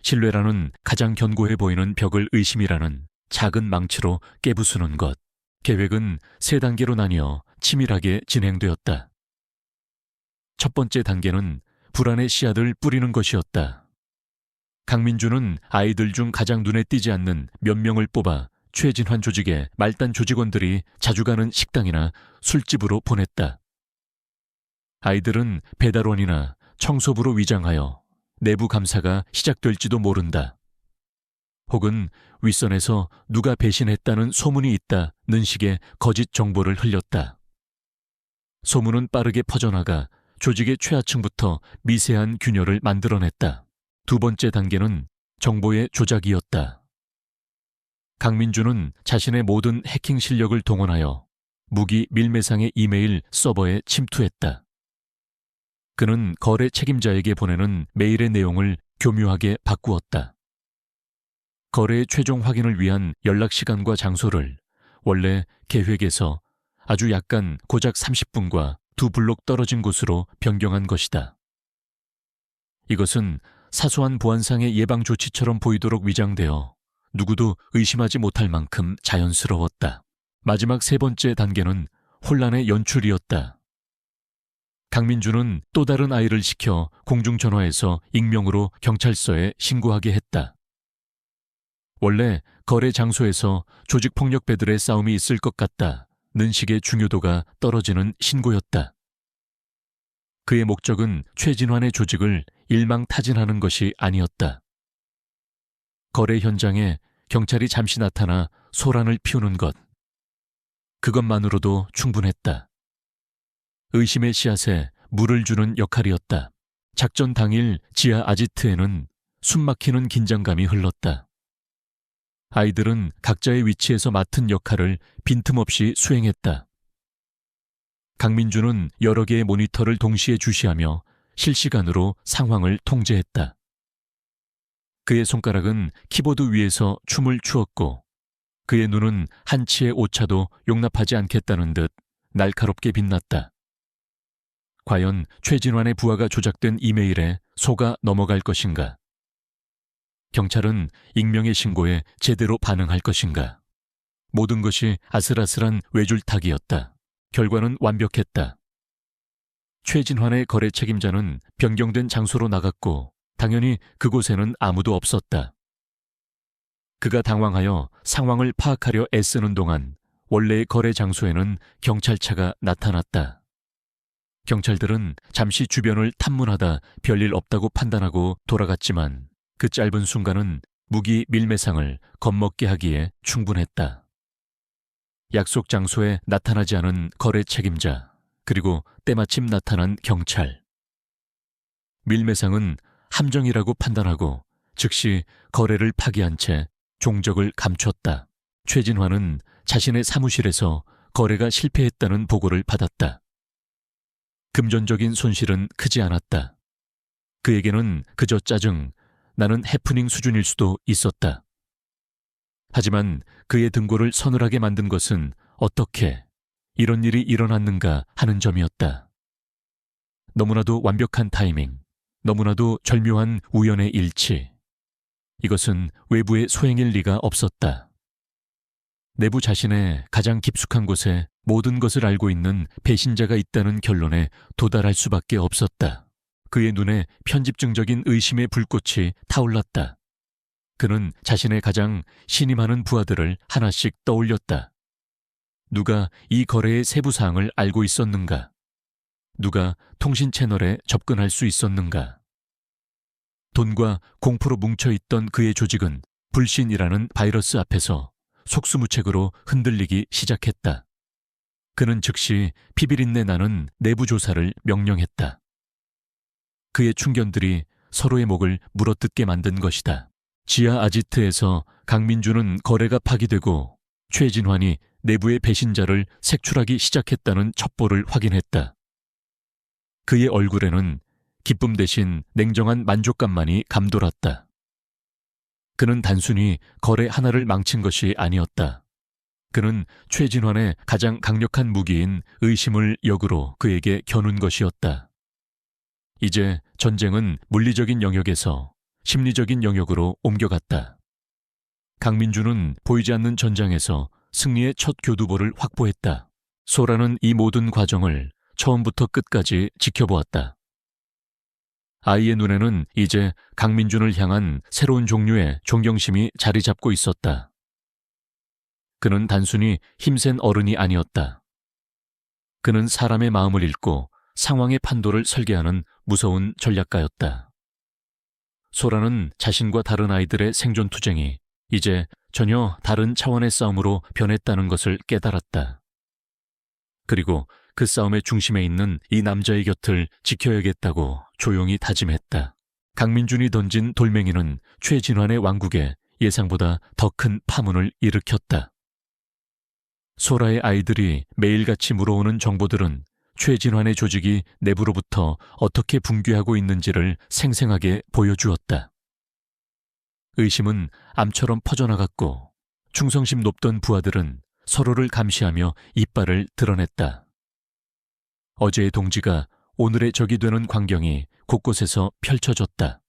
신뢰라는 가장 견고해 보이는 벽을 의심이라는 작은 망치로 깨부수는 것. 계획은 3단계로 나뉘어 치밀하게 진행되었다. 첫 번째 단계는 불안의 씨앗을 뿌리는 것이었다. 강민준은 아이들 중 가장 눈에 띄지 않는 몇 명을 뽑아 최진환 조직의 말단 조직원들이 자주 가는 식당이나 술집으로 보냈다. 아이들은 배달원이나 청소부로 위장하여 내부 감사가 시작될지도 모른다. 혹은 윗선에서 누가 배신했다는 소문이 있다는 식의 거짓 정보를 흘렸다. 소문은 빠르게 퍼져나가 조직의 최하층부터 미세한 균열을 만들어냈다. 두 번째 단계는 정보의 조작이었다. 강민준은 자신의 모든 해킹 실력을 동원하여 무기 밀매상의 이메일 서버에 침투했다. 그는 거래 책임자에게 보내는 메일의 내용을 교묘하게 바꾸었다. 거래의 최종 확인을 위한 연락 시간과 장소를 원래 계획에서 아주 약간 고작 30분과 2블록 떨어진 곳으로 변경한 것이다. 이것은 사소한 보안상의 예방 조치처럼 보이도록 위장되어 누구도 의심하지 못할 만큼 자연스러웠다. 마지막 3번째 단계는 혼란의 연출이었다. 강민준은 또 다른 아이를 시켜 공중전화에서 익명으로 경찰서에 신고하게 했다. 원래 거래 장소에서 조직폭력배들의 싸움이 있을 것 같다는 식의 중요도가 떨어지는 신고였다. 그의 목적은 최진환의 조직을 일망타진하는 것이 아니었다. 거래 현장에 경찰이 잠시 나타나 소란을 피우는 것. 그것만으로도 충분했다. 의심의 씨앗에 물을 주는 역할이었다. 작전 당일 지하 아지트에는 숨막히는 긴장감이 흘렀다. 아이들은 각자의 위치에서 맡은 역할을 빈틈없이 수행했다. 강민준은 여러 개의 모니터를 동시에 주시하며 실시간으로 상황을 통제했다. 그의 손가락은 키보드 위에서 춤을 추었고 그의 눈은 한치의 오차도 용납하지 않겠다는 듯 날카롭게 빛났다. 과연 최진환의 부하가 조작된 이메일에 속아 넘어갈 것인가? 경찰은 익명의 신고에 제대로 반응할 것인가? 모든 것이 아슬아슬한 외줄타기였다. 결과는 완벽했다. 최진환의 거래 책임자는 변경된 장소로 나갔고 당연히 그곳에는 아무도 없었다. 그가 당황하여 상황을 파악하려 애쓰는 동안 원래의 거래 장소에는 경찰차가 나타났다. 경찰들은 잠시 주변을 탐문하다 별일 없다고 판단하고 돌아갔지만 그 짧은 순간은 무기 밀매상을 겁먹게 하기에 충분했다. 약속 장소에 나타나지 않은 거래 책임자, 그리고 때마침 나타난 경찰. 밀매상은 함정이라고 판단하고 즉시 거래를 파기한 채 종적을 감췄다. 최진환은 자신의 사무실에서 거래가 실패했다는 보고를 받았다. 금전적인 손실은 크지 않았다. 그에게는 그저 짜증, 나는 해프닝 수준일 수도 있었다. 하지만 그의 등골을 서늘하게 만든 것은 어떻게 이런 일이 일어났는가 하는 점이었다. 너무나도 완벽한 타이밍, 너무나도 절묘한 우연의 일치. 이것은 외부의 소행일 리가 없었다. 내부 자신의 가장 깊숙한 곳에 모든 것을 알고 있는 배신자가 있다는 결론에 도달할 수밖에 없었다. 그의 눈에 편집증적인 의심의 불꽃이 타올랐다. 그는 자신의 가장 신임하는 부하들을 하나씩 떠올렸다. 누가 이 거래의 세부 사항을 알고 있었는가? 누가 통신 채널에 접근할 수 있었는가? 돈과 공포로 뭉쳐있던 그의 조직은 불신이라는 바이러스 앞에서 속수무책으로 흔들리기 시작했다. 그는 즉시 피비린내 나는 내부 조사를 명령했다. 그의 충견들이 서로의 목을 물어뜯게 만든 것이다. 지하 아지트에서 강민주는 거래가 파기되고 최진환이 내부의 배신자를 색출하기 시작했다는 첩보를 확인했다. 그의 얼굴에는 기쁨 대신 냉정한 만족감만이 감돌았다. 그는 단순히 거래 하나를 망친 것이 아니었다. 그는 최진환의 가장 강력한 무기인 의심을 역으로 그에게 겨눈 것이었다. 이제 전쟁은 물리적인 영역에서 심리적인 영역으로 옮겨갔다. 강민주는 보이지 않는 전장에서 승리의 첫 교두보를 확보했다. 소라는 이 모든 과정을 처음부터 끝까지 지켜보았다. 아이의 눈에는 이제 강민준을 향한 새로운 종류의 존경심이 자리 잡고 있었다. 그는 단순히 힘센 어른이 아니었다. 그는 사람의 마음을 읽고 상황의 판도를 설계하는 무서운 전략가였다. 소라는 자신과 다른 아이들의 생존 투쟁이 이제 전혀 다른 차원의 싸움으로 변했다는 것을 깨달았다. 그리고 그 싸움의 중심에 있는 이 남자의 곁을 지켜야겠다고 조용히 다짐했다. 강민준이 던진 돌멩이는 최진환의 왕국에 예상보다 더 큰 파문을 일으켰다. 소라의 아이들이 매일같이 물어오는 정보들은 최진환의 조직이 내부로부터 어떻게 붕괴하고 있는지를 생생하게 보여주었다. 의심은 암처럼 퍼져나갔고 충성심 높던 부하들은 서로를 감시하며 이빨을 드러냈다. 어제의 동지가 오늘의 적이 되는 광경이 곳곳에서 펼쳐졌다.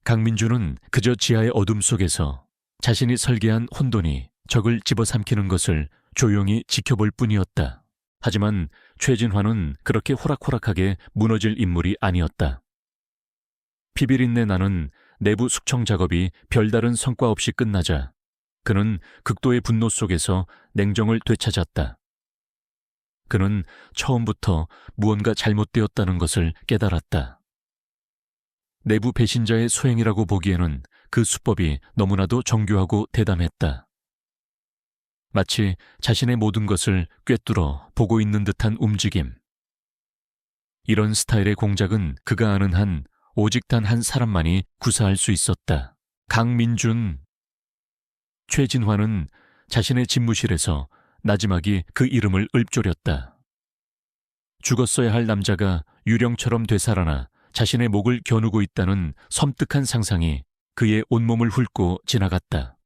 강민주는 그저 지하의 어둠 속에서 자신이 설계한 혼돈이 적을 집어삼키는 것을 조용히 지켜볼 뿐이었다. 하지만 최진환은 그렇게 호락호락하게 무너질 인물이 아니었다. 피비린내 나는 내부 숙청 작업이 별다른 성과 없이 끝나자 그는 극도의 분노 속에서 냉정을 되찾았다. 그는 처음부터 무언가 잘못되었다는 것을 깨달았다. 내부 배신자의 소행이라고 보기에는 그 수법이 너무나도 정교하고 대담했다. 마치 자신의 모든 것을 꿰뚫어 보고 있는 듯한 움직임. 이런 스타일의 공작은 그가 아는 한 오직 단 한 사람만이 구사할 수 있었다. 강민준. 최진환은 자신의 집무실에서 나지막이 그 이름을 읊조렸다. 죽었어야 할 남자가 유령처럼 되살아나 자신의 목을 겨누고 있다는 섬뜩한 상상이 그의 온몸을 훑고 지나갔다.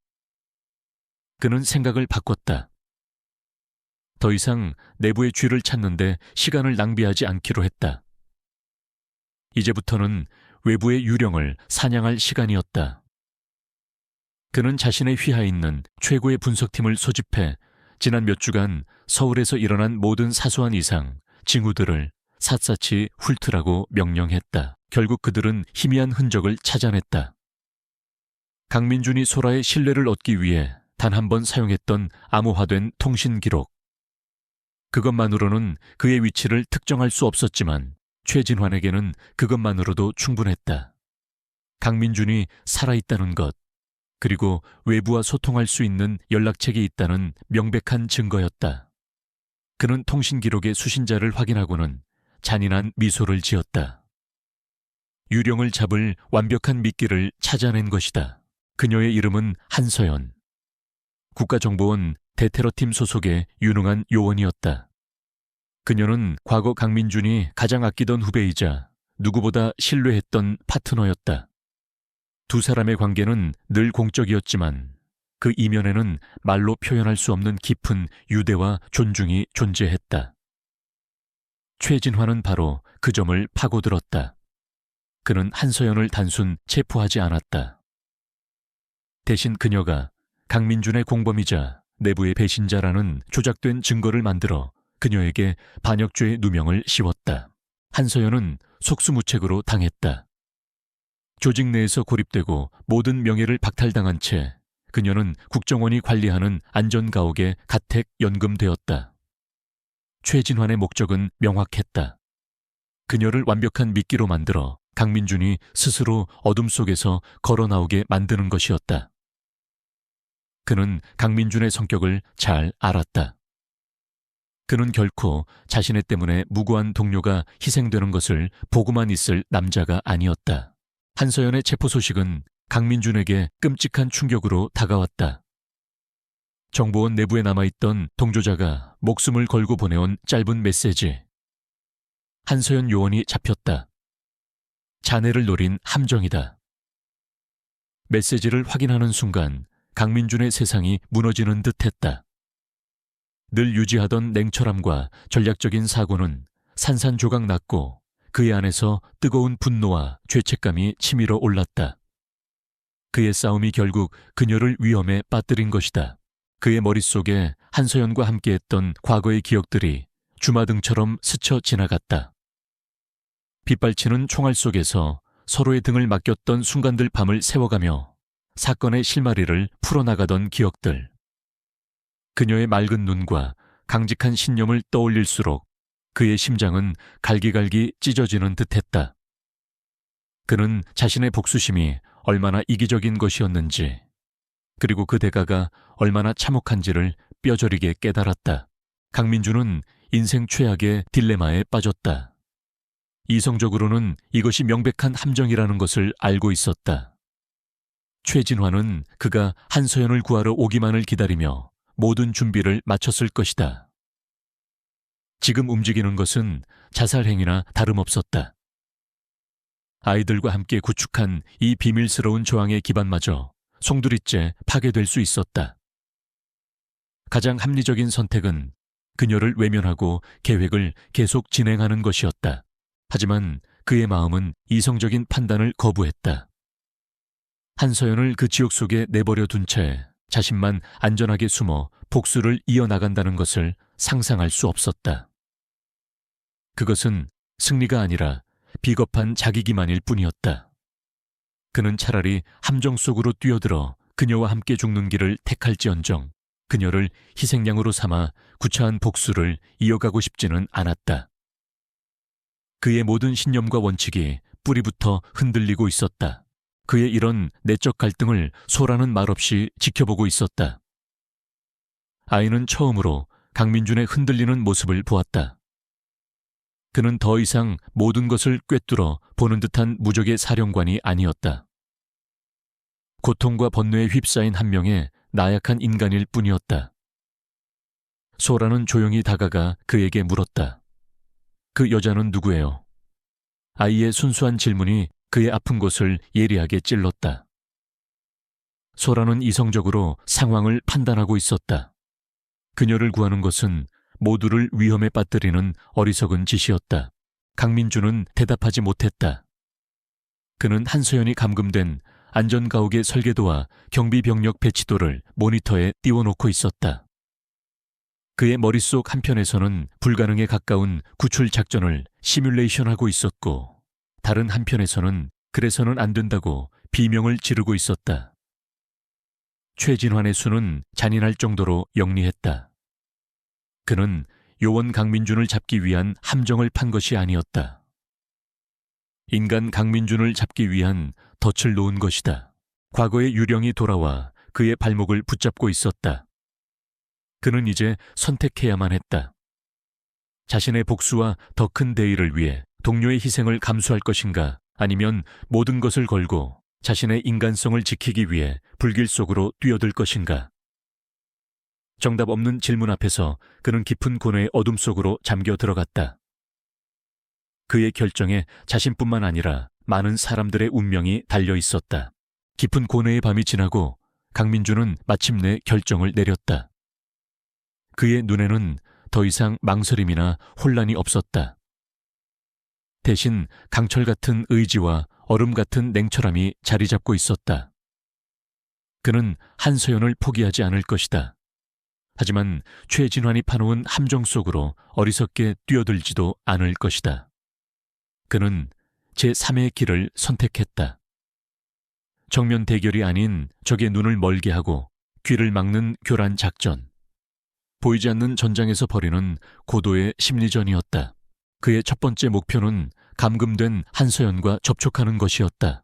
그는 생각을 바꿨다. 더 이상 내부의 쥐를 찾는데 시간을 낭비하지 않기로 했다. 이제부터는 외부의 유령을 사냥할 시간이었다. 그는 자신의 휘하에 있는 최고의 분석팀을 소집해 지난 몇 주간 서울에서 일어난 모든 사소한 이상, 징후들을 샅샅이 훑으라고 명령했다. 결국 그들은 희미한 흔적을 찾아냈다. 강민준이 소라의 신뢰를 얻기 위해 단 한 번 사용했던 암호화된 통신 기록. 그것만으로는 그의 위치를 특정할 수 없었지만 최진환에게는 그것만으로도 충분했다. 강민준이 살아있다는 것, 그리고 외부와 소통할 수 있는 연락책이 있다는 명백한 증거였다. 그는 통신 기록의 수신자를 확인하고는 잔인한 미소를 지었다. 유령을 잡을 완벽한 미끼를 찾아낸 것이다. 그녀의 이름은 한서연. 국가정보원 대테러팀 소속의 유능한 요원이었다. 그녀는 과거 강민준이 가장 아끼던 후배이자 누구보다 신뢰했던 파트너였다. 두 사람의 관계는 늘 공적이었지만 그 이면에는 말로 표현할 수 없는 깊은 유대와 존중이 존재했다. 최진화는 바로 그 점을 파고들었다. 그는 한서연을 단순 체포하지 않았다. 대신 그녀가 강민준의 공범이자 내부의 배신자라는 조작된 증거를 만들어 그녀에게 반역죄의 누명을 씌웠다. 한서연은 속수무책으로 당했다. 조직 내에서 고립되고 모든 명예를 박탈당한 채 그녀는 국정원이 관리하는 안전가옥에 가택 연금되었다. 최진환의 목적은 명확했다. 그녀를 완벽한 미끼로 만들어 강민준이 스스로 어둠 속에서 걸어 나오게 만드는 것이었다. 그는 강민준의 성격을 잘 알았다. 그는 결코 자신의 때문에 무고한 동료가 희생되는 것을 보고만 있을 남자가 아니었다. 한서연의 체포 소식은 강민준에게 끔찍한 충격으로 다가왔다. 정보원 내부에 남아있던 동조자가 목숨을 걸고 보내온 짧은 메시지. 한서연 요원이 잡혔다. 자네를 노린 함정이다. 메시지를 확인하는 순간 강민준의 세상이 무너지는 듯했다. 늘 유지하던 냉철함과 전략적인 사고는 산산조각 났고 그의 안에서 뜨거운 분노와 죄책감이 치밀어 올랐다. 그의 싸움이 결국 그녀를 위험에 빠뜨린 것이다. 그의 머릿속에 한서연과 함께했던 과거의 기억들이 주마등처럼 스쳐 지나갔다. 빗발치는 총알 속에서 서로의 등을 맡겼던 순간들 밤을 세워가며 사건의 실마리를 풀어나가던 기억들. 그녀의 맑은 눈과 강직한 신념을 떠올릴수록 그의 심장은 갈기갈기 찢어지는 듯했다. 그는 자신의 복수심이 얼마나 이기적인 것이었는지, 그리고 그 대가가 얼마나 참혹한지를 뼈저리게 깨달았다. 강민준은 인생 최악의 딜레마에 빠졌다. 이성적으로는 이것이 명백한 함정이라는 것을 알고 있었다. 최진화는 그가 한서연을 구하러 오기만을 기다리며 모든 준비를 마쳤을 것이다. 지금 움직이는 것은 자살 행위나 다름없었다. 아이들과 함께 구축한 이 비밀스러운 조항의 기반마저 송두리째 파괴될 수 있었다. 가장 합리적인 선택은 그녀를 외면하고 계획을 계속 진행하는 것이었다. 하지만 그의 마음은 이성적인 판단을 거부했다. 한서연을 그 지옥 속에 내버려 둔 채 자신만 안전하게 숨어 복수를 이어나간다는 것을 상상할 수 없었다. 그것은 승리가 아니라 비겁한 자기기만일 뿐이었다. 그는 차라리 함정 속으로 뛰어들어 그녀와 함께 죽는 길을 택할지언정 그녀를 희생양으로 삼아 구차한 복수를 이어가고 싶지는 않았다. 그의 모든 신념과 원칙이 뿌리부터 흔들리고 있었다. 그의 이런 내적 갈등을 소라는 말없이 지켜보고 있었다. 아이는 처음으로 강민준의 흔들리는 모습을 보았다. 그는 더 이상 모든 것을 꿰뚫어 보는 듯한 무적의 사령관이 아니었다. 고통과 번뇌에 휩싸인 한 명의 나약한 인간일 뿐이었다. 소라는 조용히 다가가 그에게 물었다. 그 여자는 누구예요? 아이의 순수한 질문이 그의 아픈 곳을 예리하게 찔렀다. 소라는 이성적으로 상황을 판단하고 있었다. 그녀를 구하는 것은 모두를 위험에 빠뜨리는 어리석은 짓이었다. 강민준은 대답하지 못했다. 그는 한서연이 감금된 안전가옥의 설계도와 경비병력 배치도를 모니터에 띄워놓고 있었다. 그의 머릿속 한편에서는 불가능에 가까운 구출 작전을 시뮬레이션하고 있었고, 다른 한편에서는 그래서는 안 된다고 비명을 지르고 있었다. 최진환의 수는 잔인할 정도로 영리했다. 그는 요원 강민준을 잡기 위한 함정을 판 것이 아니었다. 인간 강민준을 잡기 위한 덫을 놓은 것이다. 과거의 유령이 돌아와 그의 발목을 붙잡고 있었다. 그는 이제 선택해야만 했다. 자신의 복수와 더 큰 대의를 위해 동료의 희생을 감수할 것인가, 아니면 모든 것을 걸고 자신의 인간성을 지키기 위해 불길 속으로 뛰어들 것인가. 정답 없는 질문 앞에서 그는 깊은 고뇌의 어둠 속으로 잠겨 들어갔다. 그의 결정에 자신뿐만 아니라 많은 사람들의 운명이 달려 있었다. 깊은 고뇌의 밤이 지나고 강민주는 마침내 결정을 내렸다. 그의 눈에는 더 이상 망설임이나 혼란이 없었다. 대신 강철 같은 의지와 얼음 같은 냉철함이 자리 잡고 있었다. 그는 한서연을 포기하지 않을 것이다. 하지만 최진환이 파놓은 함정 속으로 어리석게 뛰어들지도 않을 것이다. 그는 제3의 길을 선택했다. 정면 대결이 아닌 적의 눈을 멀게 하고 귀를 막는 교란 작전. 보이지 않는 전장에서 벌이는 고도의 심리전이었다. 그의 첫 번째 목표는 감금된 한서연과 접촉하는 것이었다.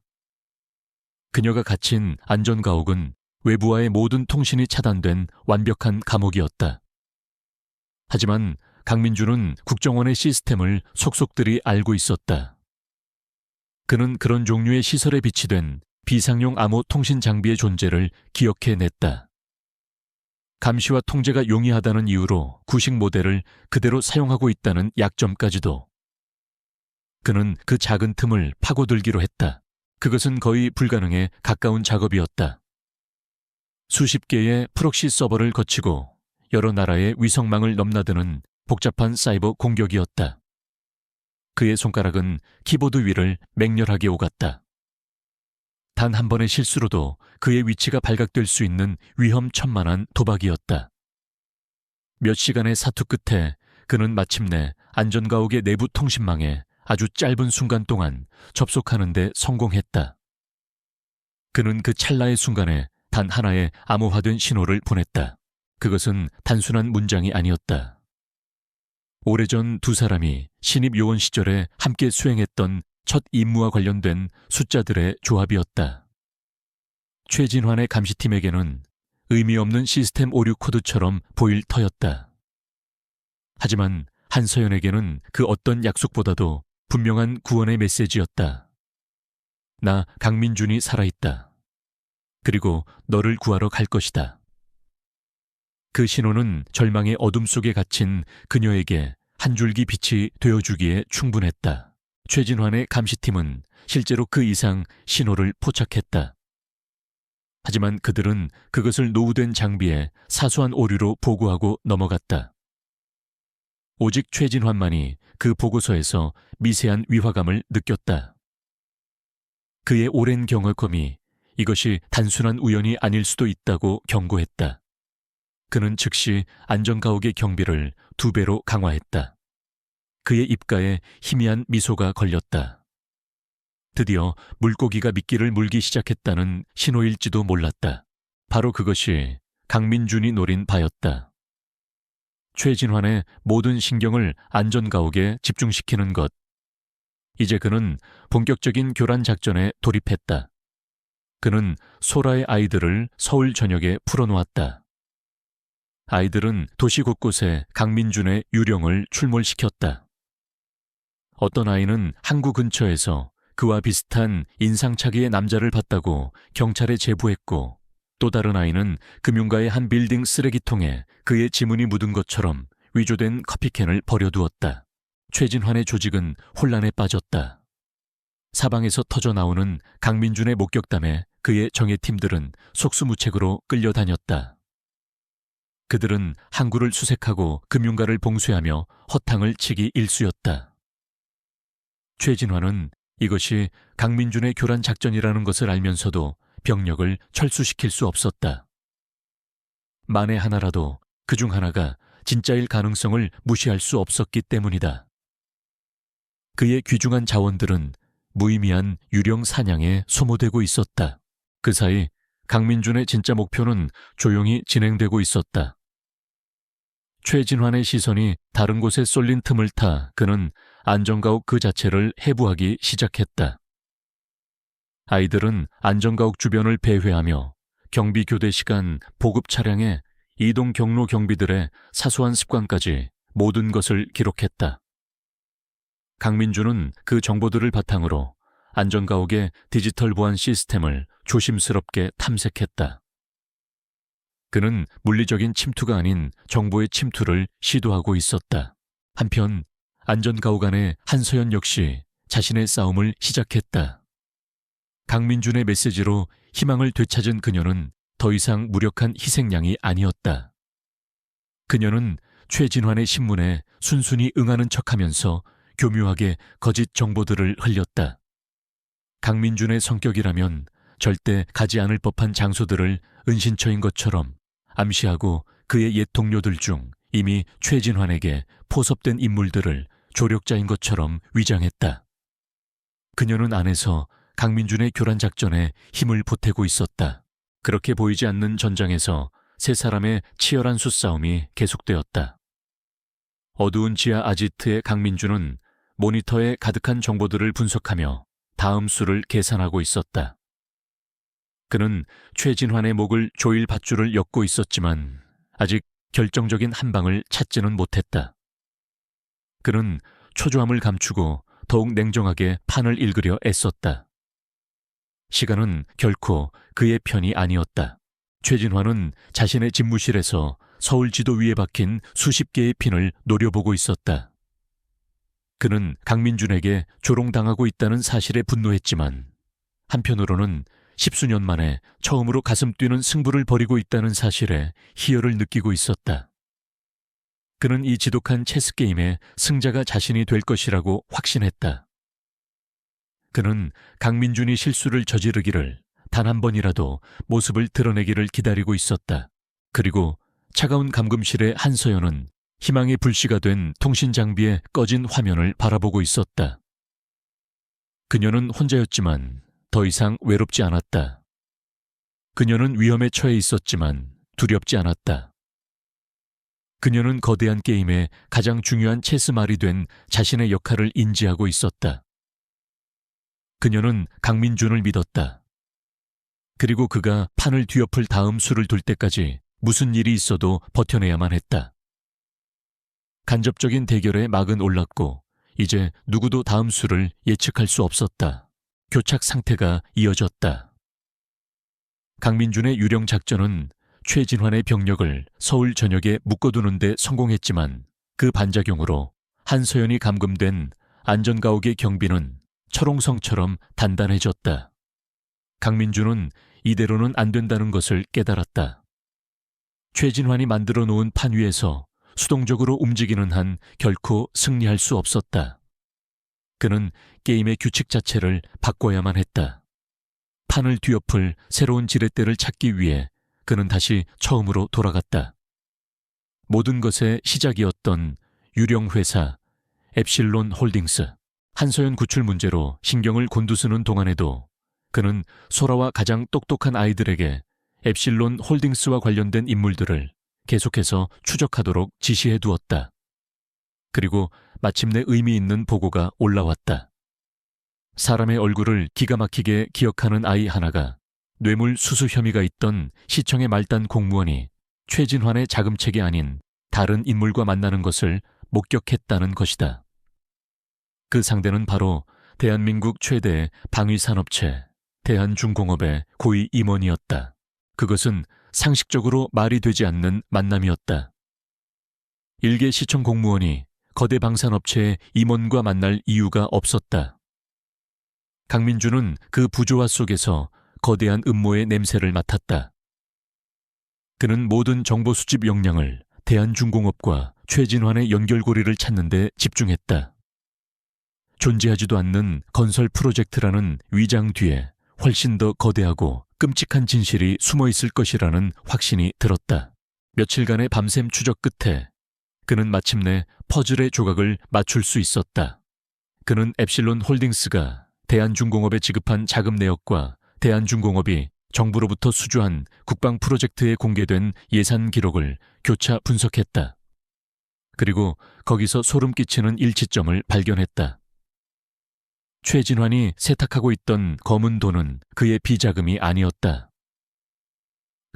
그녀가 갇힌 안전가옥은 외부와의 모든 통신이 차단된 완벽한 감옥이었다. 하지만 강민주는 국정원의 시스템을 속속들이 알고 있었다. 그는 그런 종류의 시설에 비치된 비상용 암호 통신 장비의 존재를 기억해냈다. 감시와 통제가 용이하다는 이유로 구식 모델을 그대로 사용하고 있다는 약점까지도. 그는 그 작은 틈을 파고들기로 했다. 그것은 거의 불가능에 가까운 작업이었다. 수십 개의 프록시 서버를 거치고 여러 나라의 위성망을 넘나드는 복잡한 사이버 공격이었다. 그의 손가락은 키보드 위를 맹렬하게 오갔다. 단 한 번의 실수로도 그의 위치가 발각될 수 있는 위험천만한 도박이었다. 몇 시간의 사투 끝에 그는 마침내 안전가옥의 내부 통신망에 아주 짧은 순간 동안 접속하는 데 성공했다. 그는 그 찰나의 순간에 단 하나의 암호화된 신호를 보냈다. 그것은 단순한 문장이 아니었다. 오래전 두 사람이 신입 요원 시절에 함께 수행했던 첫 임무와 관련된 숫자들의 조합이었다. 최진환의 감시팀에게는 의미 없는 시스템 오류 코드처럼 보일 터였다. 하지만 한서연에게는 그 어떤 약속보다도 분명한 구원의 메시지였다. 나 강민준이 살아있다. 그리고 너를 구하러 갈 것이다. 그 신호는 절망의 어둠 속에 갇힌 그녀에게 한 줄기 빛이 되어주기에 충분했다. 최진환의 감시팀은 실제로 그 이상 신호를 포착했다. 하지만 그들은 그것을 노후된 장비에 사소한 오류로 보고하고 넘어갔다. 오직 최진환만이 그 보고서에서 미세한 위화감을 느꼈다. 그의 오랜 경험이 이것이 단순한 우연이 아닐 수도 있다고 경고했다. 그는 즉시 안전가옥의 경비를 2배로 강화했다. 그의 입가에 희미한 미소가 걸렸다. 드디어 물고기가 미끼를 물기 시작했다는 신호일지도 몰랐다. 바로 그것이 강민준이 노린 바였다. 최진환의 모든 신경을 안전가옥에 집중시키는 것. 이제 그는 본격적인 교란 작전에 돌입했다. 그는 소라의 아이들을 서울 전역에 풀어놓았다. 아이들은 도시 곳곳에 강민준의 유령을 출몰시켰다. 어떤 아이는 항구 근처에서 그와 비슷한 인상착의의 남자를 봤다고 경찰에 제보했고, 또 다른 아이는 금융가의 한 빌딩 쓰레기통에 그의 지문이 묻은 것처럼 위조된 커피캔을 버려두었다. 최진환의 조직은 혼란에 빠졌다. 사방에서 터져나오는 강민준의 목격담에 그의 정예팀들은 속수무책으로 끌려다녔다. 그들은 항구를 수색하고 금융가를 봉쇄하며 허탕을 치기 일쑤였다. 최진환은 이것이 강민준의 교란 작전이라는 것을 알면서도 병력을 철수시킬 수 없었다. 만에 하나라도 그중 하나가 진짜일 가능성을 무시할 수 없었기 때문이다. 그의 귀중한 자원들은 무의미한 유령 사냥에 소모되고 있었다. 그 사이 강민준의 진짜 목표는 조용히 진행되고 있었다. 최진환의 시선이 다른 곳에 쏠린 틈을 타 그는 안전가옥 그 자체를 해부하기 시작했다. 아이들은 안전가옥 주변을 배회하며 경비 교대 시간 보급 차량에 이동 경로 경비들의 사소한 습관까지 모든 것을 기록했다. 강민주는 그 정보들을 바탕으로 안전가옥의 디지털 보안 시스템을 조심스럽게 탐색했다. 그는 물리적인 침투가 아닌 정보의 침투를 시도하고 있었다. 한편 안전가옥 안에 한서연 역시 자신의 싸움을 시작했다. 강민준의 메시지로 희망을 되찾은 그녀는 더 이상 무력한 희생양이 아니었다. 그녀는 최진환의 신문에 순순히 응하는 척하면서 교묘하게 거짓 정보들을 흘렸다. 강민준의 성격이라면 절대 가지 않을 법한 장소들을 은신처인 것처럼 암시하고 그의 옛 동료들 중 이미 최진환에게 포섭된 인물들을 조력자인 것처럼 위장했다. 그녀는 안에서 강민준의 교란 작전에 힘을 보태고 있었다. 그렇게 보이지 않는 전장에서 세 사람의 치열한 수싸움이 계속되었다. 어두운 지하 아지트의 강민준은 모니터에 가득한 정보들을 분석하며 다음 수를 계산하고 있었다. 그는 최진환의 목을 조일 밧줄을 엮고 있었지만 아직 결정적인 한 방을 찾지는 못했다. 그는 초조함을 감추고 더욱 냉정하게 판을 읽으려 애썼다. 시간은 결코 그의 편이 아니었다. 최진환은 자신의 집무실에서 서울 지도 위에 박힌 수십 개의 핀을 노려보고 있었다. 그는 강민준에게 조롱당하고 있다는 사실에 분노했지만 한편으로는 십수년 만에 처음으로 가슴 뛰는 승부를 벌이고 있다는 사실에 희열을 느끼고 있었다. 그는 이 지독한 체스게임의 승자가 자신이 될 것이라고 확신했다. 그는 강민준이 실수를 저지르기를 단 한 번이라도 모습을 드러내기를 기다리고 있었다. 그리고 차가운 감금실의 한서연은 희망의 불씨가 된 통신 장비의 꺼진 화면을 바라보고 있었다. 그녀는 혼자였지만 더 이상 외롭지 않았다. 그녀는 위험에 처해 있었지만 두렵지 않았다. 그녀는 거대한 게임의 가장 중요한 체스말이 된 자신의 역할을 인지하고 있었다. 그녀는 강민준을 믿었다. 그리고 그가 판을 뒤엎을 다음 수를 둘 때까지 무슨 일이 있어도 버텨내야만 했다. 간접적인 대결의 막은 올랐고 이제 누구도 다음 수를 예측할 수 없었다. 교착 상태가 이어졌다. 강민준의 유령 작전은 최진환의 병력을 서울 전역에 묶어두는 데 성공했지만 그 반작용으로 한서연이 감금된 안전가옥의 경비는 철옹성처럼 단단해졌다. 강민준은 이대로는 안 된다는 것을 깨달았다. 최진환이 만들어 놓은 판 위에서 수동적으로 움직이는 한 결코 승리할 수 없었다. 그는 게임의 규칙 자체를 바꿔야만 했다. 판을 뒤엎을 새로운 지렛대를 찾기 위해 그는 다시 처음으로 돌아갔다. 모든 것의 시작이었던 유령회사 엡실론 홀딩스. 한서연 구출 문제로 신경을 곤두서는 동안에도 그는 소라와 가장 똑똑한 아이들에게 엡실론 홀딩스와 관련된 인물들을 계속해서 추적하도록 지시해 두었다. 그리고 마침내 의미 있는 보고가 올라왔다. 사람의 얼굴을 기가 막히게 기억하는 아이 하나가 뇌물 수수 혐의가 있던 시청의 말단 공무원이 최진환의 자금책이 아닌 다른 인물과 만나는 것을 목격했다는 것이다. 그 상대는 바로 대한민국 최대의 방위산업체 대한중공업의 고위 임원이었다. 그것은 상식적으로 말이 되지 않는 만남이었다. 일개 시청 공무원이 거대 방산업체의 임원과 만날 이유가 없었다. 강민준은 그 부조화 속에서 거대한 음모의 냄새를 맡았다. 그는 모든 정보 수집 역량을 대한중공업과 최진환의 연결고리를 찾는 데 집중했다. 존재하지도 않는 건설 프로젝트라는 위장 뒤에 훨씬 더 거대하고 끔찍한 진실이 숨어 있을 것이라는 확신이 들었다. 며칠간의 밤샘 추적 끝에 그는 마침내 퍼즐의 조각을 맞출 수 있었다. 그는 엡실론 홀딩스가 대한중공업에 지급한 자금 내역과 대한중공업이 정부로부터 수주한 국방 프로젝트에 공개된 예산 기록을 교차 분석했다. 그리고 거기서 소름 끼치는 일치점을 발견했다. 최진환이 세탁하고 있던 검은 돈은 그의 비자금이 아니었다.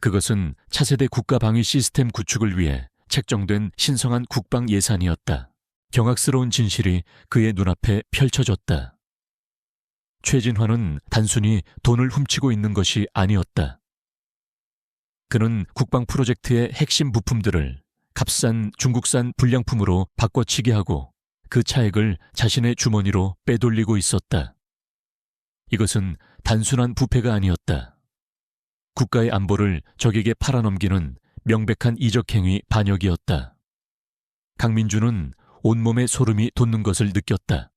그것은 차세대 국가방위 시스템 구축을 위해 책정된 신성한 국방 예산이었다. 경악스러운 진실이 그의 눈앞에 펼쳐졌다. 최진환은 단순히 돈을 훔치고 있는 것이 아니었다. 그는 국방 프로젝트의 핵심 부품들을 값싼 중국산 불량품으로 바꿔치기 하고 그 차액을 자신의 주머니로 빼돌리고 있었다. 이것은 단순한 부패가 아니었다. 국가의 안보를 적에게 팔아넘기는 명백한 이적행위 반역이었다. 강민주는 온몸에 소름이 돋는 것을 느꼈다.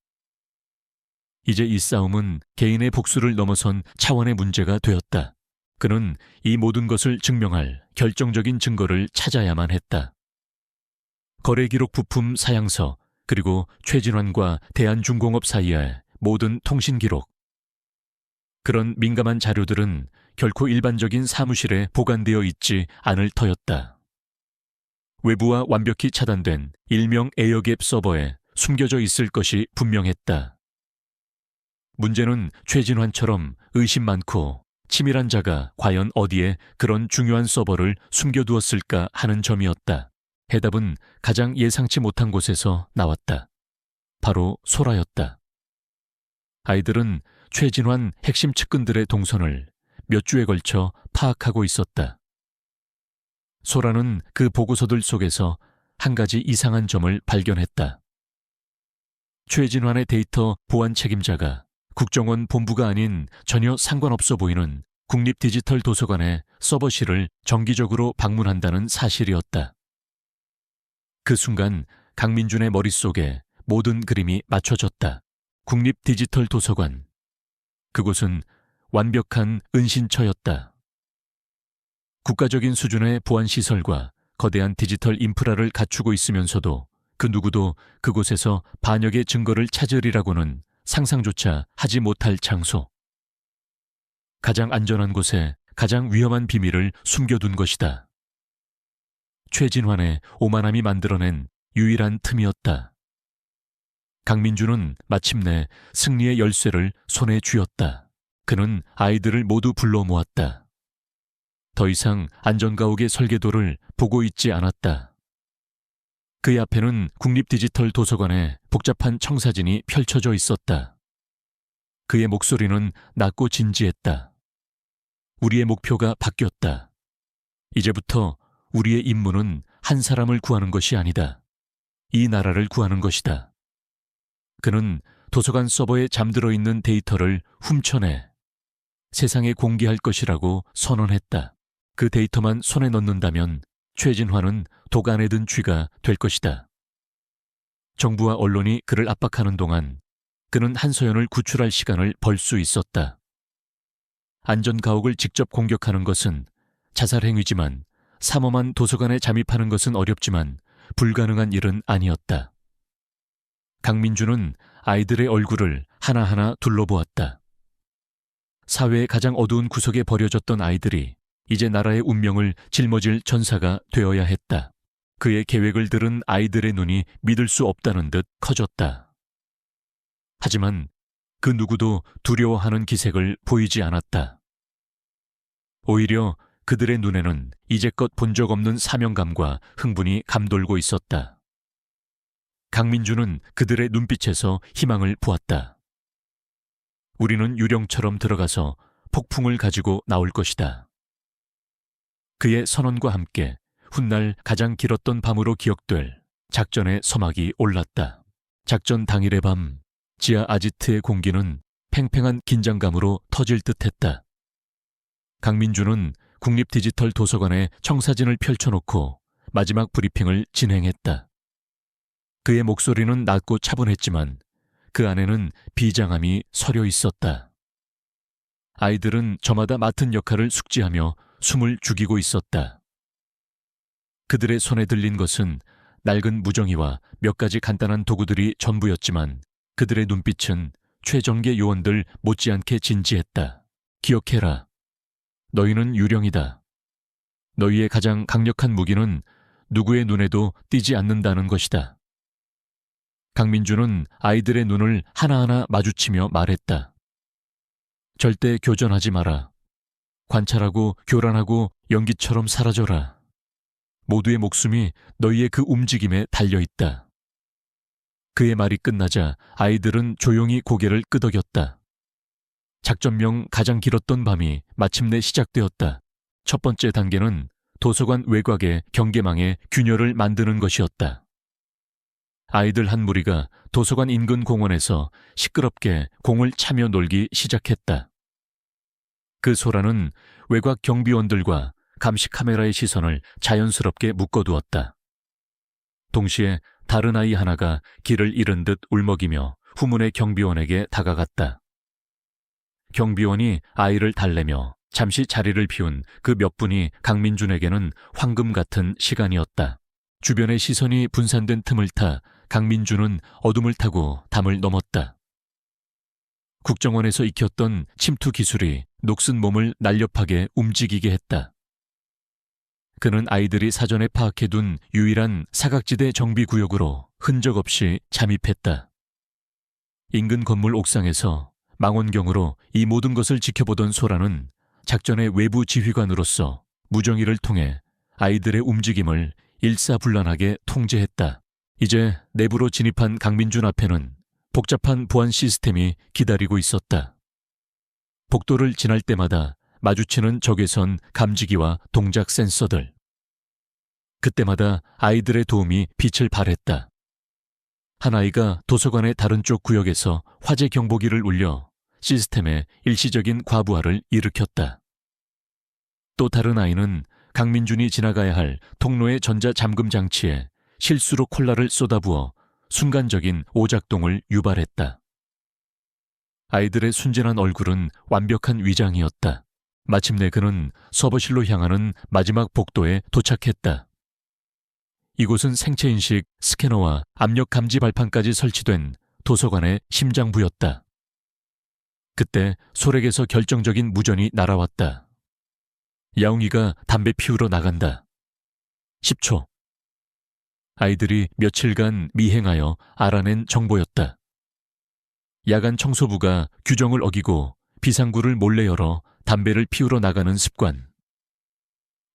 이제 이 싸움은 개인의 복수를 넘어선 차원의 문제가 되었다. 그는 이 모든 것을 증명할 결정적인 증거를 찾아야만 했다. 거래기록 부품 사양서, 그리고 최진환과 대한중공업 사이의 모든 통신기록. 그런 민감한 자료들은 결코 일반적인 사무실에 보관되어 있지 않을 터였다. 외부와 완벽히 차단된 일명 에어갭 서버에 숨겨져 있을 것이 분명했다. 문제는 최진환처럼 의심 많고 치밀한 자가 과연 어디에 그런 중요한 서버를 숨겨두었을까 하는 점이었다. 해답은 가장 예상치 못한 곳에서 나왔다. 바로 소라였다. 아이들은 최진환 핵심 측근들의 동선을 몇 주에 걸쳐 파악하고 있었다. 소라는 그 보고서들 속에서 한 가지 이상한 점을 발견했다. 최진환의 데이터 보안 책임자가 국정원 본부가 아닌 전혀 상관없어 보이는 국립디지털도서관의 서버실을 정기적으로 방문한다는 사실이었다. 그 순간 강민준의 머릿속에 모든 그림이 맞춰졌다. 국립디지털도서관. 그곳은 완벽한 은신처였다. 국가적인 수준의 보안시설과 거대한 디지털 인프라를 갖추고 있으면서도 그 누구도 그곳에서 반역의 증거를 찾으리라고는 상상조차 하지 못할 장소. 가장 안전한 곳에 가장 위험한 비밀을 숨겨둔 것이다. 최진환의 오만함이 만들어낸 유일한 틈이었다. 강민주는 마침내 승리의 열쇠를 손에 쥐었다. 그는 아이들을 모두 불러 모았다. 더 이상 안전가옥의 설계도를 보고 있지 않았다. 그의 앞에는 국립디지털도서관의 복잡한 청사진이 펼쳐져 있었다. 그의 목소리는 낮고 진지했다. 우리의 목표가 바뀌었다. 이제부터 우리의 임무는 한 사람을 구하는 것이 아니다. 이 나라를 구하는 것이다. 그는 도서관 서버에 잠들어 있는 데이터를 훔쳐내 세상에 공개할 것이라고 선언했다. 그 데이터만 손에 넣는다면 최진환은 독 안에 든 쥐가 될 것이다. 정부와 언론이 그를 압박하는 동안 그는 한서연을 구출할 시간을 벌 수 있었다. 안전가옥을 직접 공격하는 것은 자살행위지만 삼엄한 도서관에 잠입하는 것은 어렵지만 불가능한 일은 아니었다. 강민주는 아이들의 얼굴을 하나하나 둘러보았다. 사회의 가장 어두운 구석에 버려졌던 아이들이 이제 나라의 운명을 짊어질 전사가 되어야 했다. 그의 계획을 들은 아이들의 눈이 믿을 수 없다는 듯 커졌다. 하지만 그 누구도 두려워하는 기색을 보이지 않았다. 오히려 그들의 눈에는 이제껏 본 적 없는 사명감과 흥분이 감돌고 있었다. 강민주는 그들의 눈빛에서 희망을 보았다. 우리는 유령처럼 들어가서 폭풍을 가지고 나올 것이다. 그의 선언과 함께 훗날 가장 길었던 밤으로 기억될 작전의 서막이 올랐다. 작전 당일의 밤, 지하 아지트의 공기는 팽팽한 긴장감으로 터질 듯했다. 강민주는 국립디지털도서관에 청사진을 펼쳐놓고 마지막 브리핑을 진행했다. 그의 목소리는 낮고 차분했지만 그 안에는 비장함이 서려 있었다. 아이들은 저마다 맡은 역할을 숙지하며 숨을 죽이고 있었다. 그들의 손에 들린 것은 낡은 무정이와 몇 가지 간단한 도구들이 전부였지만 그들의 눈빛은 최정계 요원들 못지않게 진지했다. 기억해라. 너희는 유령이다. 너희의 가장 강력한 무기는 누구의 눈에도 띄지 않는다는 것이다. 강민주는 아이들의 눈을 하나하나 마주치며 말했다. 절대 교전하지 마라. 관찰하고 교란하고 연기처럼 사라져라. 모두의 목숨이 너희의 그 움직임에 달려있다. 그의 말이 끝나자 아이들은 조용히 고개를 끄덕였다. 작전명 가장 길었던 밤이 마침내 시작되었다. 첫 번째 단계는 도서관 외곽의 경계망에 균열을 만드는 것이었다. 아이들 한 무리가 도서관 인근 공원에서 시끄럽게 공을 차며 놀기 시작했다. 그 소라는 외곽 경비원들과 감시 카메라의 시선을 자연스럽게 묶어두었다. 동시에 다른 아이 하나가 길을 잃은 듯 울먹이며 후문의 경비원에게 다가갔다. 경비원이 아이를 달래며 잠시 자리를 비운 그 몇 분이 강민준에게는 황금 같은 시간이었다. 주변의 시선이 분산된 틈을 타 강민준은 어둠을 타고 담을 넘었다. 국정원에서 익혔던 침투 기술이 녹슨 몸을 날렵하게 움직이게 했다. 그는 아이들이 사전에 파악해둔 유일한 사각지대 정비구역으로 흔적 없이 잠입했다. 인근 건물 옥상에서 망원경으로 이 모든 것을 지켜보던 소라는 작전의 외부 지휘관으로서 무정의를 통해 아이들의 움직임을 일사불란하게 통제했다. 이제 내부로 진입한 강민준 앞에는 복잡한 보안 시스템이 기다리고 있었다. 복도를 지날 때마다 마주치는 적외선 감지기와 동작 센서들. 그때마다 아이들의 도움이 빛을 발했다. 한 아이가 도서관의 다른 쪽 구역에서 화재 경보기를 울려 시스템의 일시적인 과부하를 일으켰다. 또 다른 아이는 강민준이 지나가야 할 통로의 전자잠금 장치에 실수로 콜라를 쏟아부어 순간적인 오작동을 유발했다. 아이들의 순진한 얼굴은 완벽한 위장이었다. 마침내 그는 서버실로 향하는 마지막 복도에 도착했다. 이곳은 생체인식 스캐너와 압력 감지 발판까지 설치된 도서관의 심장부였다. 그때 소렉에서 결정적인 무전이 날아왔다. 야옹이가 담배 피우러 나간다. 10초. 아이들이 며칠간 미행하여 알아낸 정보였다. 야간 청소부가 규정을 어기고 비상구를 몰래 열어 담배를 피우러 나가는 습관.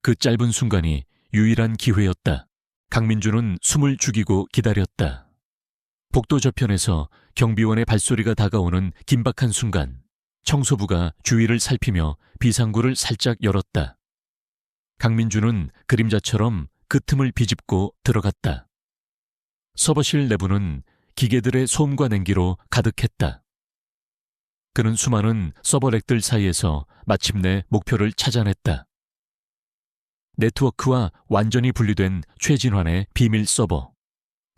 그 짧은 순간이 유일한 기회였다. 강민준은 숨을 죽이고 기다렸다. 복도 저편에서 경비원의 발소리가 다가오는 긴박한 순간, 청소부가 주위를 살피며 비상구를 살짝 열었다. 강민준은 그림자처럼 그 틈을 비집고 들어갔다. 서버실 내부는 기계들의 소음과 냉기로 가득했다. 그는 수많은 서버렉들 사이에서 마침내 목표를 찾아냈다. 네트워크와 완전히 분리된 최진환의 비밀 서버.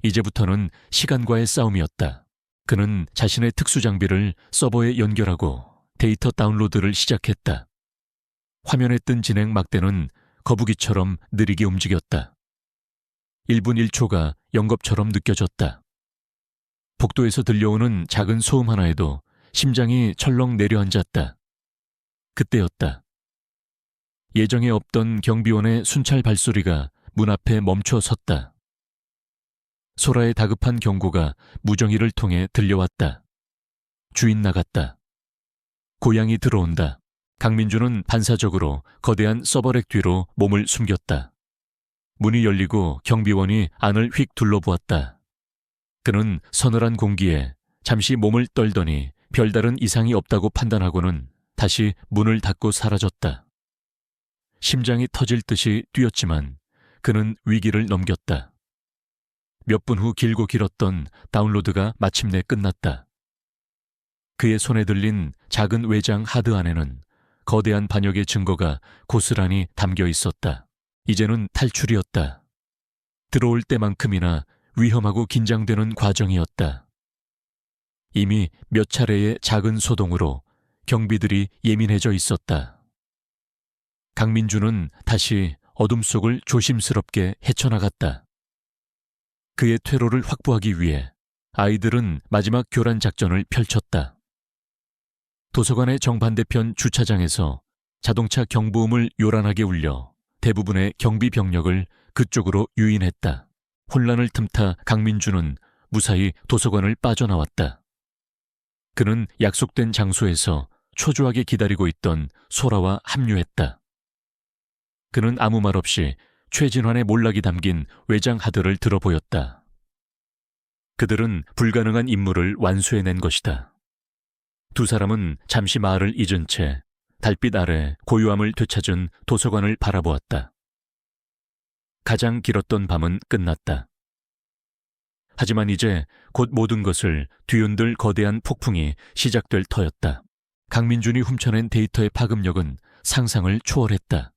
이제부터는 시간과의 싸움이었다. 그는 자신의 특수장비를 서버에 연결하고 데이터 다운로드를 시작했다. 화면에 뜬 진행 막대는 거북이처럼 느리게 움직였다. 1분 1초가 영겁처럼 느껴졌다. 복도에서 들려오는 작은 소음 하나에도 심장이 철렁 내려앉았다. 그때였다. 예정에 없던 경비원의 순찰 발소리가 문 앞에 멈춰 섰다. 소라의 다급한 경고가 무정의를 통해 들려왔다. 주인 나갔다. 고양이 들어온다. 강민준은 반사적으로 거대한 서버렉 뒤로 몸을 숨겼다. 문이 열리고 경비원이 안을 휙 둘러보았다. 그는 서늘한 공기에 잠시 몸을 떨더니 별다른 이상이 없다고 판단하고는 다시 문을 닫고 사라졌다. 심장이 터질 듯이 뛰었지만 그는 위기를 넘겼다. 몇 분 후 길고 길었던 다운로드가 마침내 끝났다. 그의 손에 들린 작은 외장 하드 안에는 거대한 반역의 증거가 고스란히 담겨 있었다. 이제는 탈출이었다. 들어올 때만큼이나 위험하고 긴장되는 과정이었다. 이미 몇 차례의 작은 소동으로 경비들이 예민해져 있었다. 강민준은 다시 어둠 속을 조심스럽게 헤쳐나갔다. 그의 퇴로를 확보하기 위해 아이들은 마지막 교란 작전을 펼쳤다. 도서관의 정반대편 주차장에서 자동차 경보음을 요란하게 울려 대부분의 경비 병력을 그쪽으로 유인했다. 혼란을 틈타 강민준은 무사히 도서관을 빠져나왔다. 그는 약속된 장소에서 초조하게 기다리고 있던 소라와 합류했다. 그는 아무 말 없이 최진환의 몰락이 담긴 외장 하드를 들어보였다. 그들은 불가능한 임무를 완수해낸 것이다. 두 사람은 잠시 말을 잊은 채 달빛 아래 고요함을 되찾은 도서관을 바라보았다. 가장 길었던 밤은 끝났다. 하지만 이제 곧 모든 것을 뒤흔들 거대한 폭풍이 시작될 터였다. 강민준이 훔쳐낸 데이터의 파급력은 상상을 초월했다.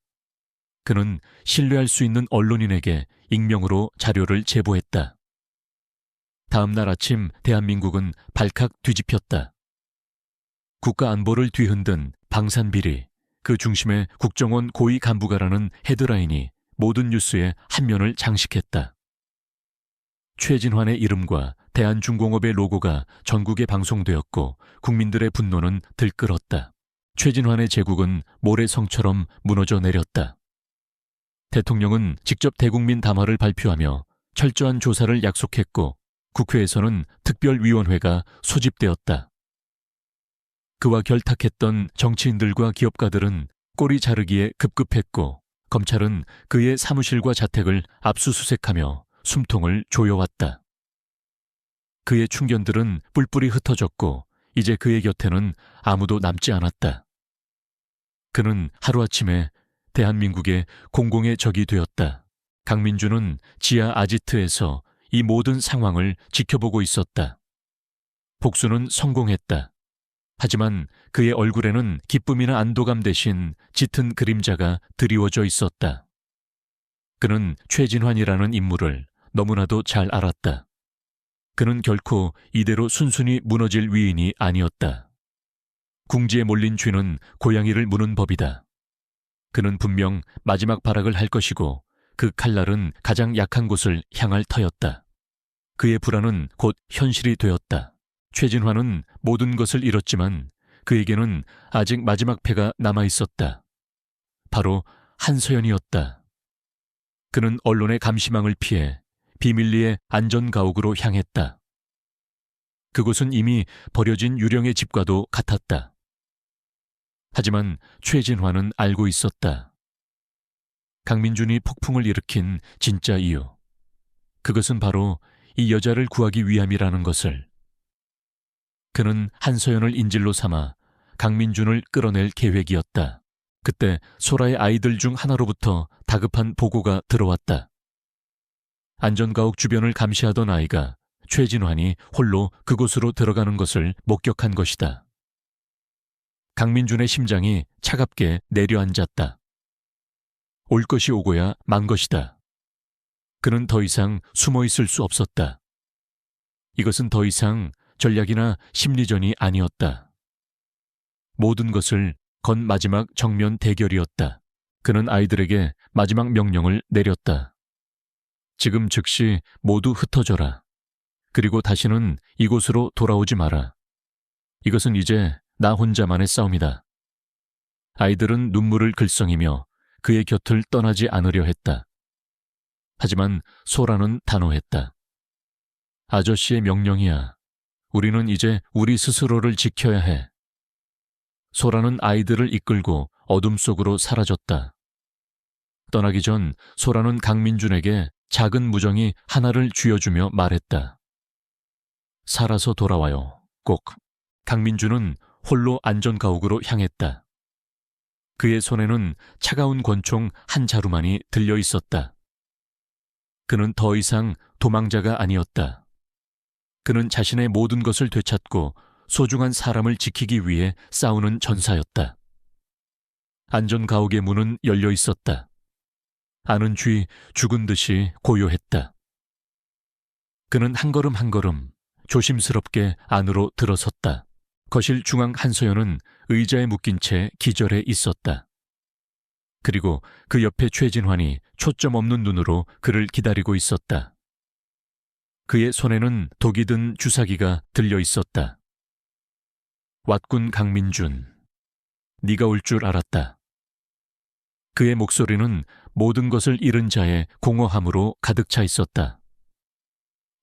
그는 신뢰할 수 있는 언론인에게 익명으로 자료를 제보했다. 다음 날 아침 대한민국은 발칵 뒤집혔다. 국가 안보를 뒤흔든 방산비리, 그 중심에 국정원 고위 간부가라는 헤드라인이 모든 뉴스의 한 면을 장식했다. 최진환의 이름과 대한중공업의 로고가 전국에 방송되었고 국민들의 분노는 들끓었다. 최진환의 제국은 모래성처럼 무너져 내렸다. 대통령은 직접 대국민 담화를 발표하며 철저한 조사를 약속했고 국회에서는 특별위원회가 소집되었다. 그와 결탁했던 정치인들과 기업가들은 꼬리 자르기에 급급했고 검찰은 그의 사무실과 자택을 압수수색하며 숨통을 조여왔다. 그의 충견들은 뿔뿔이 흩어졌고 이제 그의 곁에는 아무도 남지 않았다. 그는 하루아침에 대한민국의 공공의 적이 되었다. 강민준은 지하 아지트에서 이 모든 상황을 지켜보고 있었다. 복수는 성공했다. 하지만 그의 얼굴에는 기쁨이나 안도감 대신 짙은 그림자가 드리워져 있었다. 그는 최진환이라는 인물을 너무나도 잘 알았다. 그는 결코 이대로 순순히 무너질 위인이 아니었다. 궁지에 몰린 쥐는 고양이를 무는 법이다. 그는 분명 마지막 발악을 할 것이고 그 칼날은 가장 약한 곳을 향할 터였다. 그의 불안은 곧 현실이 되었다. 최진환은 모든 것을 잃었지만 그에게는 아직 마지막 패가 남아있었다. 바로 한서연이었다. 그는 언론의 감시망을 피해 비밀리에 안전가옥으로 향했다. 그곳은 이미 버려진 유령의 집과도 같았다. 하지만 최진환은 알고 있었다. 강민준이 폭풍을 일으킨 진짜 이유. 그것은 바로 이 여자를 구하기 위함이라는 것을. 그는 한서연을 인질로 삼아 강민준을 끌어낼 계획이었다. 그때 소라의 아이들 중 하나로부터 다급한 보고가 들어왔다. 안전가옥 주변을 감시하던 아이가 최진환이 홀로 그곳으로 들어가는 것을 목격한 것이다. 강민준의 심장이 차갑게 내려앉았다. 올 것이 오고야 만 것이다. 그는 더 이상 숨어 있을 수 없었다. 이것은 더 이상 전략이나 심리전이 아니었다. 모든 것을 건 마지막 정면 대결이었다. 그는 아이들에게 마지막 명령을 내렸다. 지금 즉시 모두 흩어져라. 그리고 다시는 이곳으로 돌아오지 마라. 이것은 이제 나 혼자만의 싸움이다. 아이들은 눈물을 글썽이며 그의 곁을 떠나지 않으려 했다. 하지만 소라는 단호했다. 아저씨의 명령이야. 우리는 이제 우리 스스로를 지켜야 해. 소라는 아이들을 이끌고 어둠 속으로 사라졌다. 떠나기 전 소라는 강민준에게 작은 무정이 하나를 쥐어주며 말했다. 살아서 돌아와요. 꼭. 강민준은 홀로 안전가옥으로 향했다. 그의 손에는 차가운 권총 한 자루만이 들려 있었다. 그는 더 이상 도망자가 아니었다. 그는 자신의 모든 것을 되찾고 소중한 사람을 지키기 위해 싸우는 전사였다. 안전가옥의 문은 열려 있었다. 아는 쥐 죽은 듯이 고요했다. 그는 한 걸음 한 걸음 조심스럽게 안으로 들어섰다. 거실 중앙 한서연은 의자에 묶인 채 기절해 있었다. 그리고 그 옆에 최진환이 초점 없는 눈으로 그를 기다리고 있었다. 그의 손에는 독이 든 주사기가 들려 있었다. 왓군 강민준, 네가 올 줄 알았다. 그의 목소리는 모든 것을 잃은 자의 공허함으로 가득 차 있었다.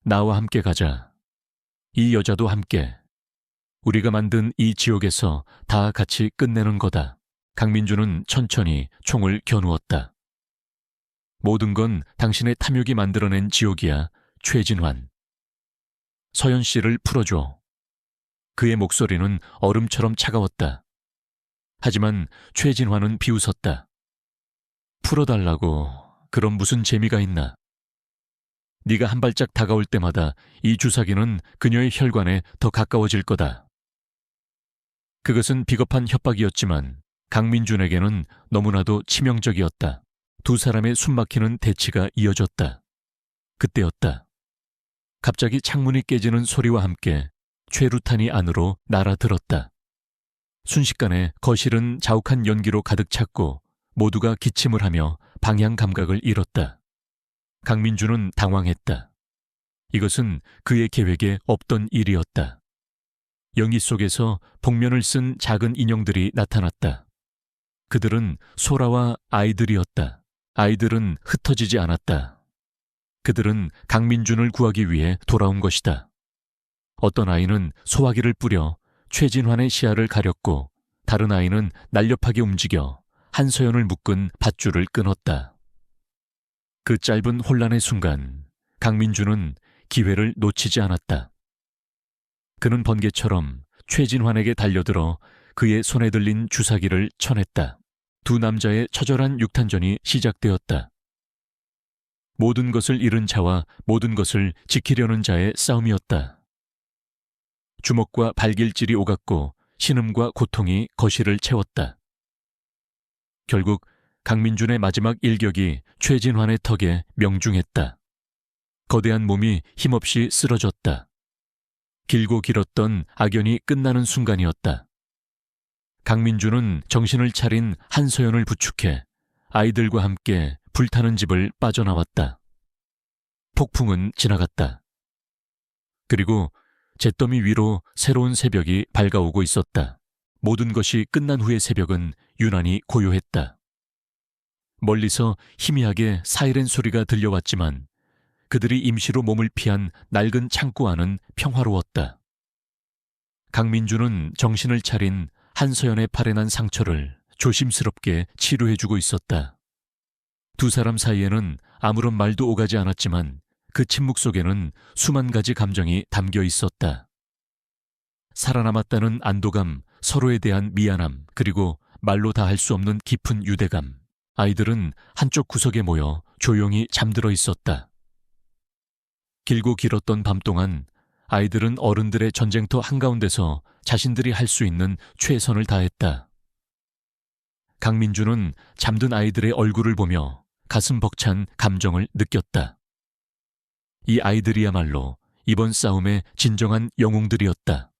나와 함께 가자. 이 여자도 함께. 우리가 만든 이 지옥에서 다 같이 끝내는 거다. 강민준은 천천히 총을 겨누었다. 모든 건 당신의 탐욕이 만들어낸 지옥이야, 최진환. 서연 씨를 풀어줘. 그의 목소리는 얼음처럼 차가웠다. 하지만 최진환은 비웃었다. 풀어달라고 그럼 무슨 재미가 있나? 네가 한 발짝 다가올 때마다 이 주사기는 그녀의 혈관에 더 가까워질 거다. 그것은 비겁한 협박이었지만 강민준에게는 너무나도 치명적이었다. 두 사람의 숨막히는 대치가 이어졌다. 그때였다. 갑자기 창문이 깨지는 소리와 함께 최루탄이 안으로 날아들었다. 순식간에 거실은 자욱한 연기로 가득 찼고 모두가 기침을 하며 방향 감각을 잃었다. 강민준은 당황했다. 이것은 그의 계획에 없던 일이었다. 연기 속에서 복면을 쓴 작은 인형들이 나타났다. 그들은 소라와 아이들이었다. 아이들은 흩어지지 않았다. 그들은 강민준을 구하기 위해 돌아온 것이다. 어떤 아이는 소화기를 뿌려 최진환의 시야를 가렸고 다른 아이는 날렵하게 움직여 한서연을 묶은 밧줄을 끊었다. 그 짧은 혼란의 순간 강민준은 기회를 놓치지 않았다. 그는 번개처럼 최진환에게 달려들어 그의 손에 들린 주사기를 쳐냈다. 두 남자의 처절한 육탄전이 시작되었다. 모든 것을 잃은 자와 모든 것을 지키려는 자의 싸움이었다. 주먹과 발길질이 오갔고 신음과 고통이 거실을 채웠다. 결국 강민준의 마지막 일격이 최진환의 턱에 명중했다. 거대한 몸이 힘없이 쓰러졌다. 길고 길었던 악연이 끝나는 순간이었다. 강민준은 정신을 차린 한서연을 부축해 아이들과 함께 불타는 집을 빠져나왔다. 폭풍은 지나갔다. 그리고 잿더미 위로 새로운 새벽이 밝아오고 있었다. 모든 것이 끝난 후의 새벽은 유난히 고요했다. 멀리서 희미하게 사이렌 소리가 들려왔지만 그들이 임시로 몸을 피한 낡은 창고 안은 평화로웠다. 강민준은 정신을 차린 한서연의 팔에 난 상처를 조심스럽게 치료해주고 있었다. 두 사람 사이에는 아무런 말도 오가지 않았지만 그 침묵 속에는 수만 가지 감정이 담겨 있었다. 살아남았다는 안도감, 서로에 대한 미안함, 그리고 말로 다 할 수 없는 깊은 유대감. 아이들은 한쪽 구석에 모여 조용히 잠들어 있었다. 길고 길었던 밤 동안 아이들은 어른들의 전쟁터 한가운데서 자신들이 할 수 있는 최선을 다했다. 강민준은 잠든 아이들의 얼굴을 보며 가슴 벅찬 감정을 느꼈다. 이 아이들이야말로 이번 싸움의 진정한 영웅들이었다.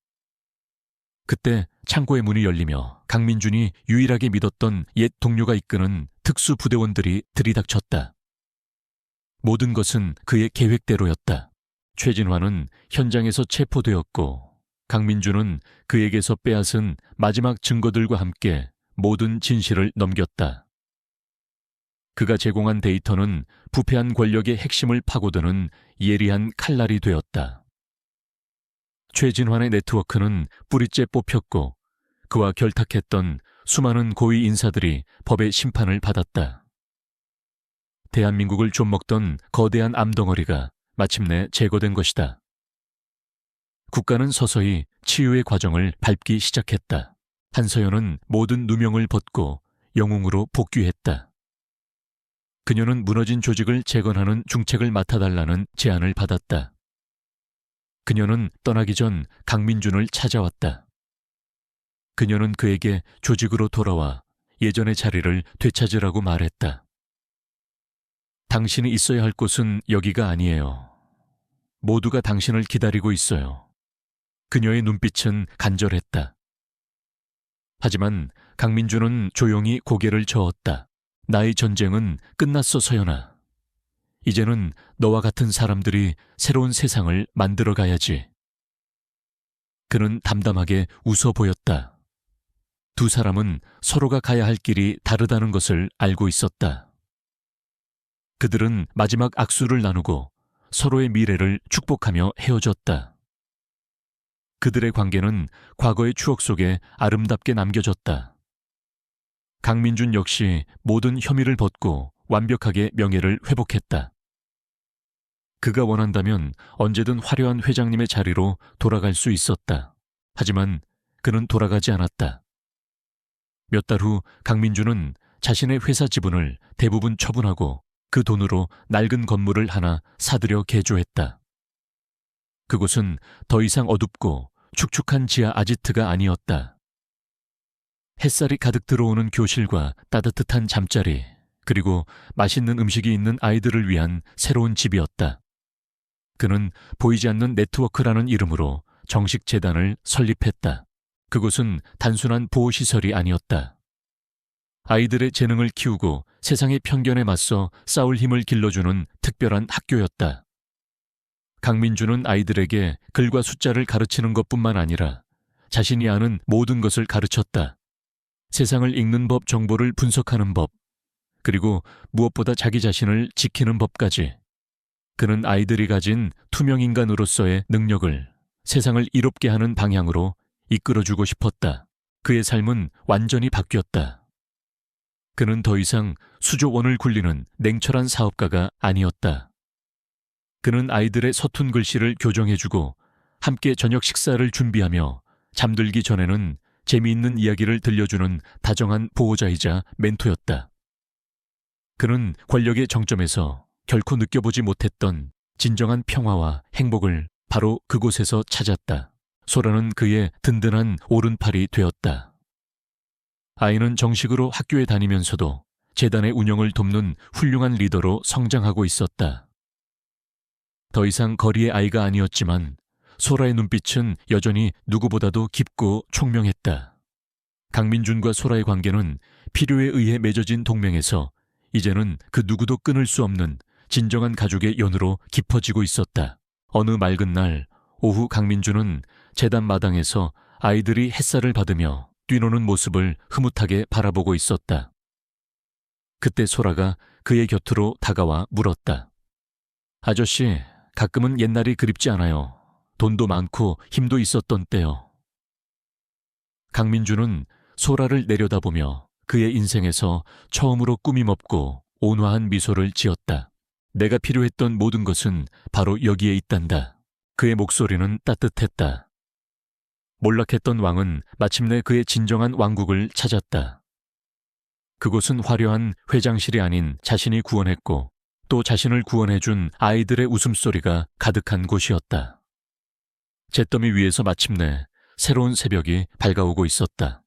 그때 창고의 문이 열리며 강민준이 유일하게 믿었던 옛 동료가 이끄는 특수부대원들이 들이닥쳤다. 모든 것은 그의 계획대로였다. 최진환은 현장에서 체포되었고 강민준은 그에게서 빼앗은 마지막 증거들과 함께 모든 진실을 넘겼다. 그가 제공한 데이터는 부패한 권력의 핵심을 파고드는 예리한 칼날이 되었다. 최진환의 네트워크는 뿌리째 뽑혔고 그와 결탁했던 수많은 고위 인사들이 법의 심판을 받았다. 대한민국을 좀먹던 거대한 암덩어리가 마침내 제거된 것이다. 국가는 서서히 치유의 과정을 밟기 시작했다. 한서연은 모든 누명을 벗고 영웅으로 복귀했다. 그녀는 무너진 조직을 재건하는 중책을 맡아달라는 제안을 받았다. 그녀는 떠나기 전 강민준을 찾아왔다. 그녀는 그에게 조직으로 돌아와 예전의 자리를 되찾으라고 말했다. 당신이 있어야 할 곳은 여기가 아니에요. 모두가 당신을 기다리고 있어요. 그녀의 눈빛은 간절했다. 하지만 강민준은 조용히 고개를 저었다. 나의 전쟁은 끝났어, 서연아. 이제는 너와 같은 사람들이 새로운 세상을 만들어 가야지. 그는 담담하게 웃어 보였다. 두 사람은 서로가 가야 할 길이 다르다는 것을 알고 있었다. 그들은 마지막 악수를 나누고 서로의 미래를 축복하며 헤어졌다. 그들의 관계는 과거의 추억 속에 아름답게 남겨졌다. 강민준 역시 모든 혐의를 벗고 완벽하게 명예를 회복했다. 그가 원한다면 언제든 화려한 회장님의 자리로 돌아갈 수 있었다. 하지만 그는 돌아가지 않았다. 몇 달 후 강민준은 자신의 회사 지분을 대부분 처분하고 그 돈으로 낡은 건물을 하나 사들여 개조했다. 그곳은 더 이상 어둡고 축축한 지하 아지트가 아니었다. 햇살이 가득 들어오는 교실과 따뜻한 잠자리, 그리고 맛있는 음식이 있는 아이들을 위한 새로운 집이었다. 그는 보이지 않는 네트워크라는 이름으로 정식 재단을 설립했다. 그곳은 단순한 보호시설이 아니었다. 아이들의 재능을 키우고 세상의 편견에 맞서 싸울 힘을 길러주는 특별한 학교였다. 강민주는 아이들에게 글과 숫자를 가르치는 것뿐만 아니라 자신이 아는 모든 것을 가르쳤다. 세상을 읽는 법, 정보를 분석하는 법, 그리고 무엇보다 자기 자신을 지키는 법까지. 그는 아이들이 가진 투명인간으로서의 능력을 세상을 이롭게 하는 방향으로 이끌어주고 싶었다. 그의 삶은 완전히 바뀌었다. 그는 더 이상 수조 원을 굴리는 냉철한 사업가가 아니었다. 그는 아이들의 서툰 글씨를 교정해주고 함께 저녁 식사를 준비하며 잠들기 전에는 재미있는 이야기를 들려주는 다정한 보호자이자 멘토였다. 그는 권력의 정점에서 결코 느껴보지 못했던 진정한 평화와 행복을 바로 그곳에서 찾았다. 소라는 그의 든든한 오른팔이 되었다. 아이는 정식으로 학교에 다니면서도 재단의 운영을 돕는 훌륭한 리더로 성장하고 있었다. 더 이상 거리의 아이가 아니었지만 소라의 눈빛은 여전히 누구보다도 깊고 총명했다. 강민준과 소라의 관계는 필요에 의해 맺어진 동맹에서 이제는 그 누구도 끊을 수 없는 진정한 가족의 연으로 깊어지고 있었다. 어느 맑은 날 오후 강민주는 재단 마당에서 아이들이 햇살을 받으며 뛰노는 모습을 흐뭇하게 바라보고 있었다. 그때 소라가 그의 곁으로 다가와 물었다. 아저씨, 가끔은 옛날이 그립지 않아요. 돈도 많고 힘도 있었던 때요. 강민주는 소라를 내려다보며 그의 인생에서 처음으로 꾸밈 없고 온화한 미소를 지었다. 내가 필요했던 모든 것은 바로 여기에 있단다. 그의 목소리는 따뜻했다. 몰락했던 왕은 마침내 그의 진정한 왕국을 찾았다. 그곳은 화려한 회장실이 아닌 자신이 구원했고 또 자신을 구원해준 아이들의 웃음소리가 가득한 곳이었다. 잿더미 위에서 마침내 새로운 새벽이 밝아오고 있었다.